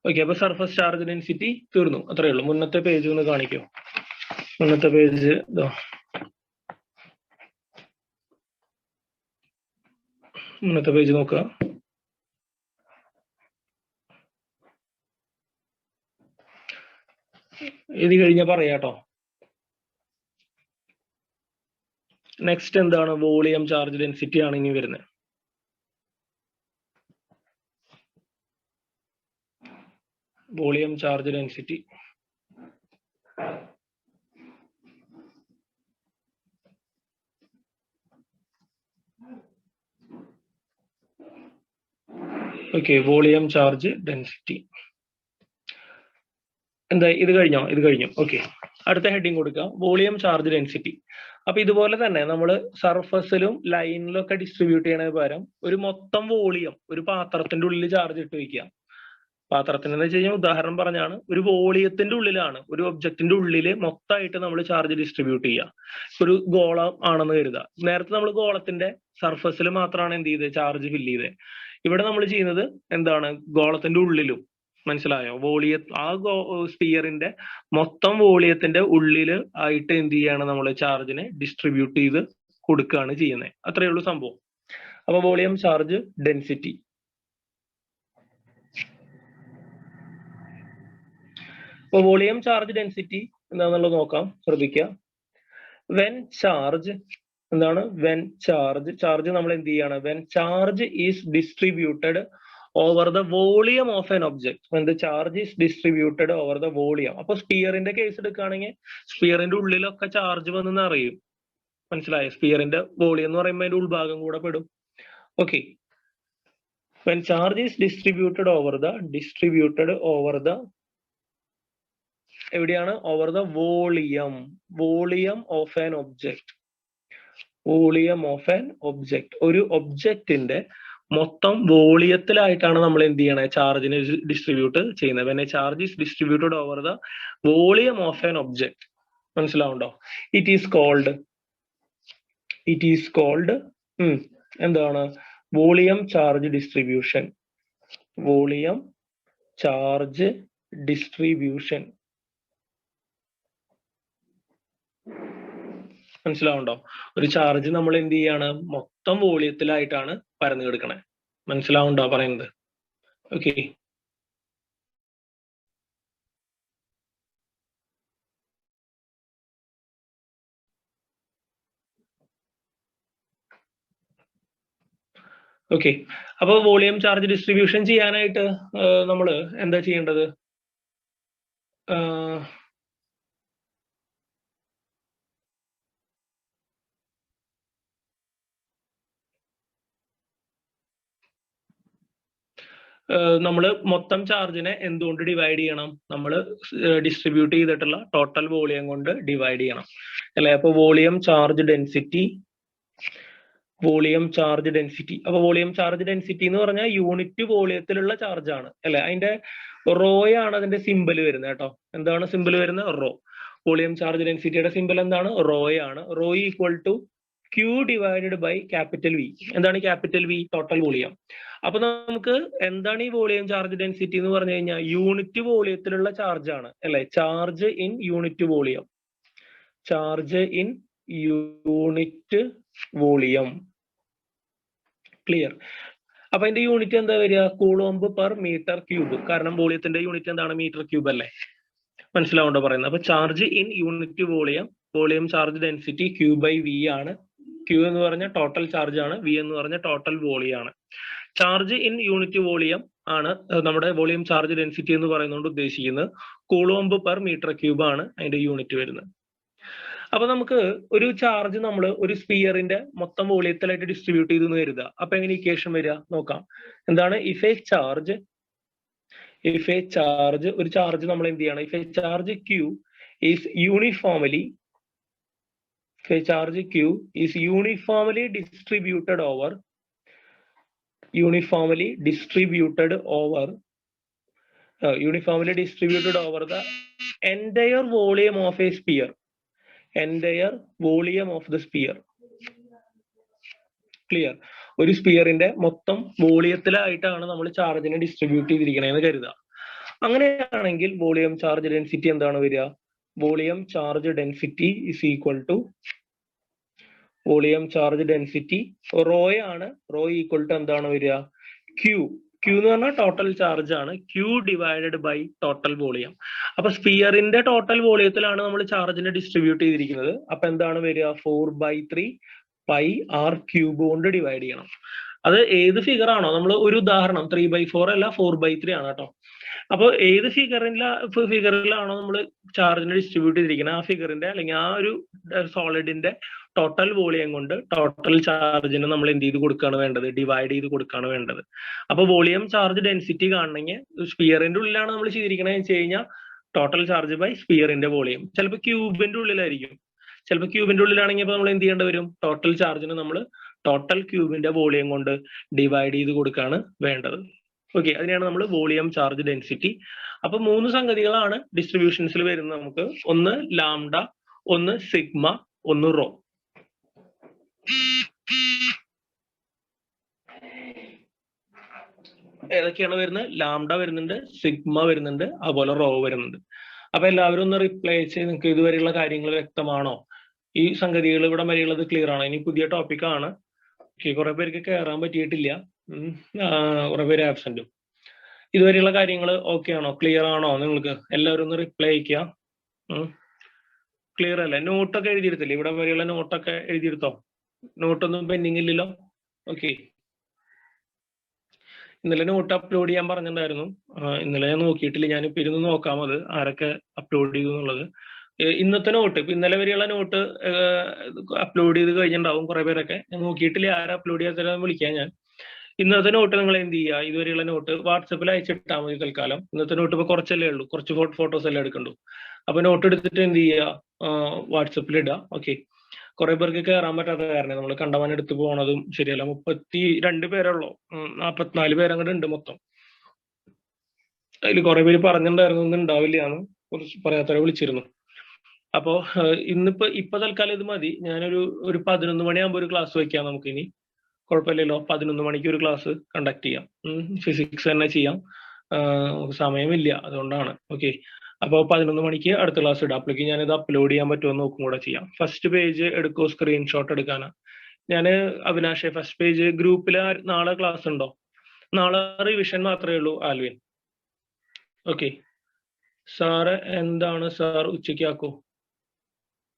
ഓക്കെ, അപ്പൊ സർഫസ് ചാർജ് ഡെൻസിറ്റി തീർന്നു. അത്രയേ ഉള്ളൂ. മുന്നത്തെ പേജ് ഒന്ന് കാണിക്കോ? മുന്നത്തെ പേജ് ഇതോ, മുന്നത്തെ പേജ് നോക്കുക. ഇത് കഴിഞ്ഞ പറയാട്ടോ. നെക്സ്റ്റ് എന്താണ്? വോളിയം ചാർജ് ഡെൻസിറ്റി ആണ് ഇനി വരുന്നത്. Volume charge density. Okay, volume charge density. എന്താ ഇത് കഴിഞ്ഞോ ഓക്കെ. അടുത്ത ഹെഡിങ് കൊടുക്കുക, വോളിയം ചാർജ് ഡെൻസിറ്റി. അപ്പൊ ഇതുപോലെ തന്നെ നമ്മൾ സർഫസിലും ലൈനിലും ഒക്കെ ഡിസ്ട്രിബ്യൂട്ട് ചെയ്യണതിന് പകരം ഒരു മൊത്തം വോളിയം ഒരു പാത്രത്തിന്റെ ഉള്ളിൽ ചാർജ് ഇട്ട് വയ്ക്കുക. പാത്രത്തിന് എന്ന് വെച്ച് കഴിഞ്ഞാൽ ഉദാഹരണം പറഞ്ഞാണ്, ഒരു വോളിയത്തിന്റെ ഉള്ളിലാണ്, ഒരു ഒബ്ജക്റ്റിന്റെ ഉള്ളിൽ മൊത്തമായിട്ട് നമ്മൾ ചാർജ് ഡിസ്ട്രിബ്യൂട്ട് ചെയ്യുക. ഒരു ഗോളം ആണെന്ന് കരുതുക. നേരത്തെ നമ്മൾ ഗോളത്തിന്റെ സർഫസിൽ മാത്രമാണ് എന്ത് ചെയ്തത്, ചാർജ് ഫില്ല് ചെയ്തത്. ഇവിടെ നമ്മൾ ചെയ്യുന്നത് എന്താണ്, ഗോളത്തിന്റെ ഉള്ളിലും. മനസ്സിലായോ? ആ സ്പിയറിന്റെ മൊത്തം വോളിയത്തിന്റെ ഉള്ളിൽ ആയിട്ട് എന്ത് ചെയ്യാണ്, നമ്മൾ ചാർജിനെ ഡിസ്ട്രിബ്യൂട്ട് ചെയ്ത് കൊടുക്കുകയാണ് ചെയ്യുന്നത്. അത്രയേ ഉള്ളൂ സംഭവം. അപ്പൊ വോളിയം ചാർജ് ഡെൻസിറ്റി. അപ്പൊ വോളിയം ചാർജ് ഡെൻസിറ്റി എന്താണെന്നുള്ളത് നോക്കാം, ശ്രദ്ധിക്കുക. വെൻ ചാർജ് എന്താണ്, വെൻ ചാർജ് നമ്മൾ എന്ത് ചെയ്യാണ്, when charge is distributed over the volume of an object. When the charge is distributed over the volume. അപ്പൊ സ്പിയറിന്റെ കേസ് എടുക്കുകയാണെങ്കിൽ സ്പിയറിന്റെ ഉള്ളിലൊക്കെ ചാർജ് വന്നെന്ന് അറിയും. മനസ്സിലായോ? സ്പിയറിന്റെ വോളിയം എന്ന് പറയുമ്പോൾ അതിന്റെ ഉൾഭാഗം കൂടെ പെടും. Okay. When charge is distributed over the എവിടെയാണ്, over the volume of an object. ഒരു ഒബ്ജക്റ്റിന്റെ മൊത്തം വോളിയത്തിലായിട്ടാണ് നമ്മൾ എന്ത് ചെയ്യണേ, ചാർജിനെ ഡിസ്ട്രിബ്യൂട്ട് ചെയ്യുന്നത്. When a charge is distributed over the volume of an object. മനസ്സിലാവുണ്ടോ? ഇറ്റ് ഈസ് കോൾഡ് എന്താണ്, വോളിയം ചാർജ് ഡിസ്ട്രിബ്യൂഷൻ. മനസ്സിലാവുണ്ടോ? ഒരു ചാർജ് നമ്മൾ എന്ത് ചെയ്യാണ്, മൊത്തം വോളിയത്തിലായിട്ടാണ് പരന്നു കിടക്കണേ. മനസ്സിലാവുണ്ടോ പറയുന്നത്? ഓക്കെ. ഓക്കെ. അപ്പൊ വോളിയം ചാർജ് ഡിസ്ട്രിബ്യൂഷൻ ചെയ്യാനായിട്ട് നമ്മൾ എന്താ ചെയ്യേണ്ടത്? നമ്മൾ മൊത്തം ചാർജിനെ എന്തുകൊണ്ട് ഡിവൈഡ് ചെയ്യണം? നമ്മൾ ഡിസ്ട്രിബ്യൂട്ട് ചെയ്തിട്ടുള്ള ടോട്ടൽ വോളിയം കൊണ്ട് ഡിവൈഡ് ചെയ്യണം അല്ലെ? അപ്പൊ വോളിയം ചാർജ് ഡെൻസിറ്റി. അപ്പൊ വോളിയം ചാർജ് ഡെൻസിറ്റി എന്ന് പറഞ്ഞാൽ യൂണിറ്റ് വോളിയത്തിലുള്ള ചാർജ് ആണ് അല്ലെ? അതിന്റെ റോയാണ് അതിന്റെ സിമ്പിൾ വരുന്നത് കേട്ടോ. എന്താണ് സിമ്പിൾ വരുന്നത്? റോ. വോളിയം ചാർജ് ഡെൻസിറ്റിയുടെ സിമ്പിൾ എന്താണ്? റോയാണ്. Rho equal to Q divided by capital V. എന്താണ് ക്യാപിറ്റൽ വി? Total volume. അപ്പൊ നമുക്ക് എന്താണ് ഈ വോളിയം ചാർജ് ഡെൻസിറ്റി എന്ന് പറഞ്ഞു കഴിഞ്ഞാൽ യൂണിറ്റ് വോളിയത്തിലുള്ള ചാർജ് ആണ് അല്ലെ? Charge in unit volume. Clear? അപ്പൊ അതിന്റെ യൂണിറ്റ് എന്താ വരിക? Coulomb per metre cube. കാരണം വോളിയത്തിന്റെ യൂണിറ്റ് എന്താണ്? മീറ്റർ ക്യൂബ് അല്ലേ? മനസ്സിലാവുണ്ടോ പറയുന്നത്? അപ്പൊ charge in unit volume charge density Q by V ആണ്. Q എന്ന് പറഞ്ഞ ടോട്ടൽ ചാർജ് ആണ്, V എന്ന് പറഞ്ഞ ടോട്ടൽ വോളിയം ആണ്. ചാർജ് ഇൻ യൂണിറ്റ് വോളിയം ആണ് നമ്മുടെ വോളിയം ചാർജ് ഡെൻസിറ്റി എന്ന് പറയുന്നതുകൊണ്ട് ഉദ്ദേശിക്കുന്നത്. കൂളോംബ് പെർ മീറ്റർ ക്യൂബ് ആണ് അതിന്റെ യൂണിറ്റ് വരുന്നത്. അപ്പൊ നമുക്ക് ഒരു ചാർജ് നമ്മൾ ഒരു സ്പിയറിന്റെ മൊത്തം വോളിയത്തിലായിട്ട് ഡിസ്ട്രിബ്യൂട്ട് ചെയ്തെന്ന് കരുതുക. അപ്പൊ എങ്ങനെ ഇക്വേഷൻ വരിക നോക്കാം. എന്താണ്? ഇഫ് എ ചാർജ് ഒരു ചാർജ് നമ്മൾ എന്ത് ചെയ്യണം? If a charge Q is uniformly distributed over the entire volume of a sphere. Clear? ഒരു സ്പിയറിന്റെ മൊത്തം വോളിയത്തിലായിട്ടാണ് നമ്മൾ ചാർജിനെ ഡിസ്ട്രിബ്യൂട്ട് ചെയ്തിരിക്കണേന്ന് കരുതുക. അങ്ങനെയാണെങ്കിൽ വോളിയം ചാർജ് ഡെൻസിറ്റി എന്താണ് വരിക? Volume charge density is equal to rho ആണ്. റോ ഈക്വൽ ടു എന്താണ് വരിക? Q എന്ന് പറഞ്ഞാൽ ടോട്ടൽ ചാർജ് ആണ്. Q divided by total volume. അപ്പൊ സ്പിയറിന്റെ ടോട്ടൽ വോളിയത്തിലാണ് നമ്മൾ ചാർജിനെ ഡിസ്ട്രിബ്യൂട്ട് ചെയ്തിരിക്കുന്നത്. അപ്പൊ എന്താണ് വരിക? 4/3 പൈ r ക്യൂബ് കൊണ്ട് ഡിവൈഡ് ചെയ്യണം. അത് ഏത് ഫിഗർ ആണോ, നമ്മൾ ഒരു ഉദാഹരണം 3/4 അല്ല 4/3 ആണ് കേട്ടോ. അപ്പൊ ഏത് ഫിഗറിലാണോ നമ്മൾ ചാർജിനെ ഡിസ്ട്രിബ്യൂട്ട് ചെയ്തിരിക്കുന്നത്, ആ ഫിഗറിന്റെ അല്ലെങ്കിൽ ആ ഒരു സോളിഡിന്റെ ടോട്ടൽ വോളിയം കൊണ്ട് ടോട്ടൽ ചാർജിനെ നമ്മൾ എന്ത് ചെയ്ത് കൊടുക്കുകയാണ് വേണ്ടത്? ഡിവൈഡ് ചെയ്ത് കൊടുക്കുകയാണ് വേണ്ടത്. അപ്പൊ വോളിയം ചാർജ് ഡെൻസിറ്റി കാണണമെങ്കിൽ സ്പിയറിന്റെ ഉള്ളിലാണ് നമ്മൾ ചെയ്തിരിക്കണമെന്ന് വെച്ച് കഴിഞ്ഞാൽ ടോട്ടൽ ചാർജ് ബൈ സ്പിയറിന്റെ വോളിയം. ചിലപ്പോൾ ക്യൂബിന്റെ ഉള്ളിലായിരിക്കും. ചിലപ്പോൾ ക്യൂബിന്റെ ഉള്ളിലാണെങ്കിൽ നമ്മൾ എന്ത് ചെയ്യേണ്ടി വരും? ടോട്ടൽ ചാർജിന് നമ്മൾ ടോട്ടൽ ക്യൂബിന്റെ വോളിയം കൊണ്ട് ഡിവൈഡ് ചെയ്ത് കൊടുക്കുകയാണ് വേണ്ടത്. ഓക്കെ, അതിനെയാണ് നമ്മൾ വോളിയം ചാർജ് ഡെൻസിറ്റി. അപ്പൊ 3 സംഗതികളാണ് ഡിസ്ട്രിബ്യൂഷൻസിൽ വരുന്നത് നമുക്ക്. ഒന്ന് ലാംഡ, ഒന്ന് സിഗ്മ, ഒന്ന് റോ. ഏതൊക്കെയാണ് വരുന്നത്? ലാംഡ വരുന്നുണ്ട്, സിഗ്മ വരുന്നുണ്ട്, അതുപോലെ റോ വരുന്നുണ്ട്. അപ്പൊ എല്ലാവരും ഒന്ന് റിപ്ലൈ ചെയ്ത് നിങ്ങൾക്ക് ഇതുവരെയുള്ള കാര്യങ്ങൾ വ്യക്തമാണോ? ഈ സംഗതികൾ ഇവിടെ വരെയുള്ളത് ക്ലിയർ ആണോ? ഇനി പുതിയ ടോപ്പിക്കാണ്. കുറെ പേർക്ക് കയറാൻ പറ്റിയിട്ടില്ല, കുറെ പേര് ആബ്സെന്റും. ഇതുവരെയുള്ള കാര്യങ്ങൾ ഓക്കെ ആണോ? ക്ലിയർ ആണോ? നിങ്ങൾക്ക് എല്ലാവരും ഒന്ന് റിപ്ലൈ അയക്കുക. ക്ലിയർ അല്ലേ? നോട്ടൊക്കെ എഴുതിയെടുത്തില്ലേ? ഇവിടെ വരെയുള്ള നോട്ടൊക്കെ എഴുതിയെടുത്തോ? നോട്ടൊന്നും പെൻഡിങ് ഇല്ലല്ലോ? ഓക്കെ. ഇന്നലെ നോട്ട് അപ്ലോഡ് ചെയ്യാൻ പറഞ്ഞിട്ടുണ്ടായിരുന്നു. ഇന്നലെ ഞാൻ നോക്കിയിട്ടില്ല. ഞാനിപ്പോ ഇരുന്ന് നോക്കാം അത് ആരൊക്കെ അപ്ലോഡ് ചെയ്തു എന്നുള്ളത്. ഇന്നത്തെ നോട്ട്, ഇപ്പൊ ഇന്നലെ വരെയുള്ള നോട്ട് അപ്ലോഡ് ചെയ്ത് കഴിഞ്ഞിട്ടുണ്ടാവും കുറെ പേരൊക്കെ. ഞാൻ നോക്കിയിട്ടില്ല ആരെ അപ്ലോഡ് ചെയ്യാൻ വിളിക്കാം ഞാൻ. ഇന്നത്തെ നോട്ട് നിങ്ങൾ എന്ത് ചെയ്യുക? ഇതുവരെയുള്ള നോട്ട് വാട്സപ്പിൽ അയച്ചിട്ടാൽ മതി തൽക്കാലം. ഇന്നത്തെ നോട്ട് ഇപ്പൊ കുറച്ചല്ലേ ഉള്ളൂ, കുറച്ച് ഫോട്ടോസ് എല്ലാം എടുക്കണ്ടു. അപ്പൊ നോട്ട് എടുത്തിട്ട് എന്ത് ചെയ്യുക? വാട്സപ്പിൽ ഇടുക. ഓക്കെ. കുറെ പേർക്ക് കയറാൻ പറ്റാത്ത കാരണം നമ്മൾ കണ്ടമാനം എടുത്തു പോണതും ശരിയല്ല. 32 പേരുള്ളൂ, 44 പേര് അങ്ങോട്ട് ഉണ്ട് മൊത്തം. അതിൽ കുറെ പേര് പറഞ്ഞിട്ടുണ്ടായിരുന്നു ഒന്നും ഉണ്ടാവില്ല എന്ന്, കുറച്ച് പറയാത്തവരെ വിളിച്ചിരുന്നു. അപ്പോ ഇപ്പൊ തൽക്കാലം ഇത് മതി. ഞാനൊരു 11 മണിയാകുമ്പോൾ ഒരു ക്ലാസ് വെക്കാം നമുക്ക്. ഇനി കുഴപ്പമില്ലല്ലോ, 11 മണിക്ക് ഒരു ക്ലാസ് കണ്ടക്ട് ചെയ്യാം. ഫിസിക്സ് തന്നെ ചെയ്യാം. സമയമില്ല, അതുകൊണ്ടാണ്. ഓക്കെ. അപ്പോൾ 11 മണിക്ക് അടുത്ത ക്ലാസ് ഇടാം. അപ്പോഴേക്ക് ഞാനിത് അപ്ലോഡ് ചെയ്യാൻ പറ്റുമോ നോക്കും കൂടെ ചെയ്യാം. ഫസ്റ്റ് പേജ് എടുക്കോ? സ്ക്രീൻഷോട്ട് എടുക്കാനാ ഞാൻ. അവിനാഷെ, ഫസ്റ്റ് പേജ് ഗ്രൂപ്പിൽ നാളെ ക്ലാസ് ഉണ്ടോ? നാളെ റിവിഷൻ മാത്രമേ ഉള്ളൂ ആൽവിൻ. ഓക്കെ. സാറ് എന്താണ് സാർ ഉച്ചയ്ക്ക് ആക്കോ?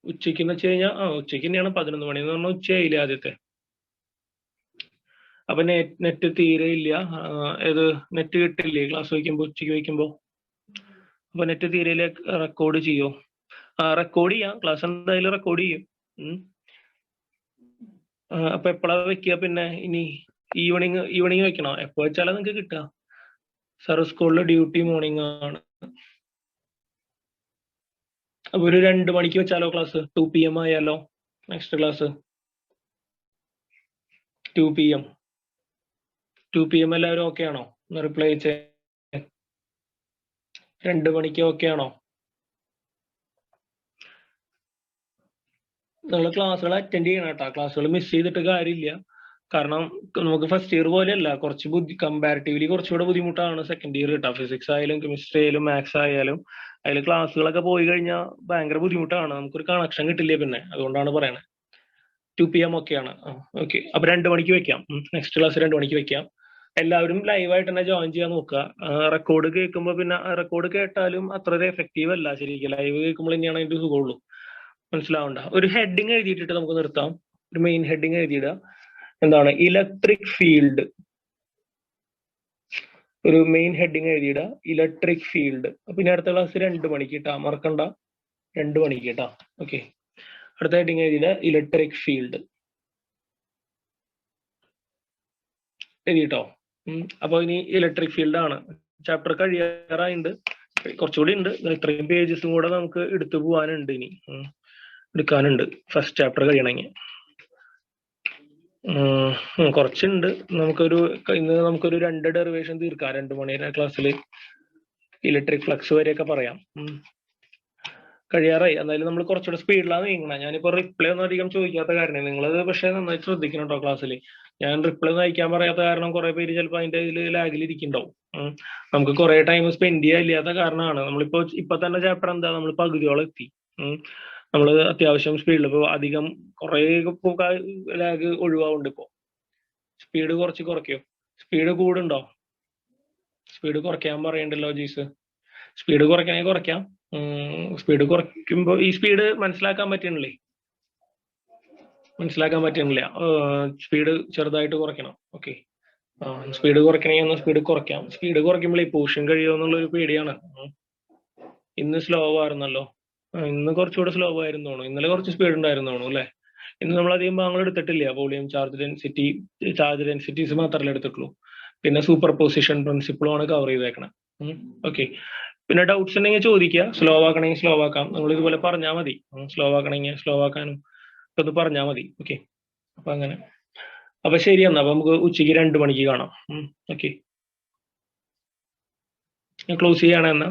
ഉച്ചയ്ക്ക് എന്ന് വെച്ച് കഴിഞ്ഞാൽ ഉച്ചയ്ക്ക് തന്നെയാണ്. 11 മണി എന്ന് പറഞ്ഞാൽ ഉച്ചയായില്ലേ ആദ്യത്തെ. അപ്പൊ നെറ്റ് തീരെ ഇല്ല. ഏത് നെറ്റ് കിട്ടില്ലേ ക്ലാസ് വയ്ക്കുമ്പോ, ഉച്ചയ്ക്ക് വയ്ക്കുമ്പോ? അപ്പൊ നെറ്റ് തീരെ റെക്കോർഡ് ചെയ്യോ? റെക്കോർഡ് ചെയ്യാം. ക്ലാസ് എന്തായാലും റെക്കോർഡ് ചെയ്യും. അപ്പൊ എപ്പോഴാ വെക്കുക? പിന്നെ ഇനി ഈവനിങ് വെക്കണോ? എപ്പോ വെച്ചാലാ നിങ്ങൾക്ക് കിട്ടുക? സാർ സ്കൂളിൽ ഡ്യൂട്ടി മോർണിംഗ് ആണ്. അപ്പൊ ഒരു 2 മണിക്ക് വെച്ചാലോ ക്ലാസ്? 2 PM ആയാലോ നെക്സ്റ്റ് ക്ലാസ്? 2 PM. 2 PM എല്ലാവരും ഓക്കെ ആണോ? ഒന്ന് റിപ്ലൈ ചെയ്യേ. 2 മണിക്ക് ഓക്കെ ആണോ? നിങ്ങൾ ക്ലാസ്സുകൾ അറ്റൻഡ് ചെയ്യണം കേട്ടോ. ക്ലാസ്സുകൾ മിസ് ചെയ്തിട്ട് കാര്യമില്ല. കാരണം നമുക്ക് ഫസ്റ്റ് ഇയർ പോലെയല്ല, കുറച്ച് കമ്പാരിറ്റീവ്ലി കുറച്ചുകൂടെ ബുദ്ധിമുട്ടാണ് സെക്കൻഡ് ഇയർ കേട്ടോ. ഫിസിക്സ് ആയാലും കെമിസ്ട്രി ആയാലും മാത്സ് ആയാലും അതിൽ ക്ലാസ്സുകളൊക്കെ പോയി കഴിഞ്ഞാൽ ഭയങ്കര ബുദ്ധിമുട്ടാണ്. നമുക്കൊരു കണക്ഷൻ കിട്ടില്ലേ പിന്നെ. അതുകൊണ്ടാണ് പറയണത്. 2 PM ഒക്കെയാണ്. ഓക്കെ. അപ്പൊ 2 മണിക്ക് വെക്കാം. നെക്സ്റ്റ് ക്ലാസ് 2 മണിക്ക് വെക്കാം. എല്ലാവരും ലൈവായിട്ട് തന്നെ ജോയിൻ ചെയ്യാൻ നോക്കുക. റെക്കോർഡ് കേൾക്കുമ്പോൾ പിന്നെ റെക്കോർഡ് കേട്ടാലും അത്ര എഫക്റ്റീവ് അല്ല ശരിക്കും. ലൈവ് കേൾക്കുമ്പോൾ തന്നെയാണ് അതിന്റെ സുഖമുള്ളൂ. മനസ്സിലാവണ്ട. ഒരു ഹെഡിങ് എഴുതിയിട്ടിട്ട് നമുക്ക് നിർത്താം. ഒരു മെയിൻ ഹെഡിങ് എഴുതിയിടുക. എന്താണ്? Electric field. ഒരു മെയിൻ ഹെഡിങ് എഴുതിയിടുക, ഇലക്ട്രിക് ഫീൽഡ്. പിന്നെ അടുത്ത ക്ലാസ് 2 മണിക്ക് ഇട്ടാ മറക്കണ്ട. 2 മണിക്ക് ഇട്ടാ. ഓക്കെ. അടുത്ത ഹെഡിങ് എഴുതിയിടുക, ഇലക്ട്രിക് ഫീൽഡ് എഴുതിട്ടോ. അപ്പൊ ഇനി ഇലക്ട്രിക് ഫീൽഡ് ആണ്. ചാപ്റ്റർ കഴിയാറായിട്ടുണ്ട്, കുറച്ചുകൂടി ഉണ്ട്. ഇത്രയും പേജസും കൂടെ നമുക്ക് എടുത്തു പോകാനുണ്ട്. ഇനി എടുക്കാനുണ്ട് ഫസ്റ്റ് ചാപ്റ്റർ കഴിയണമെങ്കിൽ. കുറച്ചുണ്ട്. ഇന്ന് നമുക്കൊരു 2 ഡെറിവേഷൻ തീർക്കാം. 2 മണിയുടെ ക്ലാസ്സിൽ ഇലക്ട്രിക് ഫ്ലക്സ് വരെയൊക്കെ പറയാം. കഴിയാറായി. എന്നാലും നമ്മൾ കുറച്ചുകൂടെ സ്പീഡിലാണ് നീങ്ങണം. ഞാനിപ്പോ റിപ്ലൈ ഒന്നും അധികം ചോദിക്കാത്ത കാരണം നിങ്ങളത് പക്ഷേ നന്നായി ശ്രദ്ധിക്കണം കേട്ടോ ക്ലാസ്സിൽ. ഞാൻ റിപ്ലൈ ഒന്നും അയക്കാൻ പറയാത്ത കാരണം കുറെ പേര് ചിലപ്പോൾ അതിന്റെ ഇതിൽ ലാഗിൽ ഇരിക്കുന്നുണ്ടാവും. നമുക്ക് കുറെ ടൈം സ്പെൻഡ് ചെയ്യാനില്ലാത്ത കാരണമാണ്. ഇപ്പൊ തന്നെ ചാപ്റ്റർ എന്താ, നമ്മൾ പകുതിയോളം എത്തി. നമ്മൾ അത്യാവശ്യം സ്പീഡിൽ ഇപ്പൊ അധികം കുറെ ലാഗ് ഒഴിവാവുണ്ട്. ഇപ്പോ സ്പീഡ് കുറയ്ക്കോ? സ്പീഡ് കൂടുണ്ടോ? സ്പീഡ് കുറയ്ക്കാൻ പറയണ്ടല്ലോ ജീസ്. സ്പീഡ് കുറയ്ക്കണമെങ്കിൽ കുറയ്ക്കാം. സ്പീഡ് കുറയ്ക്കുമ്പോ ഈ സ്പീഡ് മനസ്സിലാക്കാൻ പറ്റുന്നില്ല. സ്പീഡ് ചെറുതായിട്ട് കുറയ്ക്കണം. ഓക്കെ. സ്പീഡ് കുറയ്ക്കണമെങ്കിൽ ഒന്ന് സ്പീഡ് കുറയ്ക്കാം. സ്പീഡ് കുറയ്ക്കുമ്പോൾ ഈ പോർഷൻ കഴിയുമോ എന്നുള്ളൊരു പേടിയാണ്. ഇന്ന് സ്ലോ ആയിരുന്നല്ലോ. ഇന്ന് കുറച്ചുകൂടെ സ്ലോ ആയിരുന്നു തോന്നുന്നു. ഇന്നലെ കുറച്ച് സ്പീഡ് ഉണ്ടായിരുന്നു തോന്നുന്നു അല്ലെ? ഇന്ന് നമ്മൾ അധികം ഭാഗങ്ങൾ എടുത്തിട്ടില്ല. വോളിയം ചാർജ് ഡെൻസിറ്റീസ് മാത്രമല്ലേ എടുത്തിട്ടുള്ളൂ. പിന്നെ സൂപ്പർ പൊസിഷൻ പ്രിൻസിപ്പിളും ആണ് കവർ ചെയ്തേക്കണം. ഓക്കെ. പിന്നെ ഡൗട്ട്സ് ഉണ്ടെങ്കിൽ ചോദിക്കുക. സ്ലോ ആക്കണമെങ്കിൽ സ്ലോ ആക്കാം. നിങ്ങൾ ഇതുപോലെ പറഞ്ഞാൽ മതി. സ്ലോ ആക്കണമെങ്കിൽ സ്ലോ ആക്കാനും ഒക്കെ ഒന്ന് പറഞ്ഞാൽ മതി. ഓക്കെ, അപ്പൊ അങ്ങനെ. അപ്പൊ ശരി എന്നാ. അപ്പൊ നമുക്ക് ഉച്ചയ്ക്ക് 2 മണിക്ക് കാണാം. ഓക്കെ, ഞാൻ ക്ലോസ് ചെയ്യണം എന്നാ.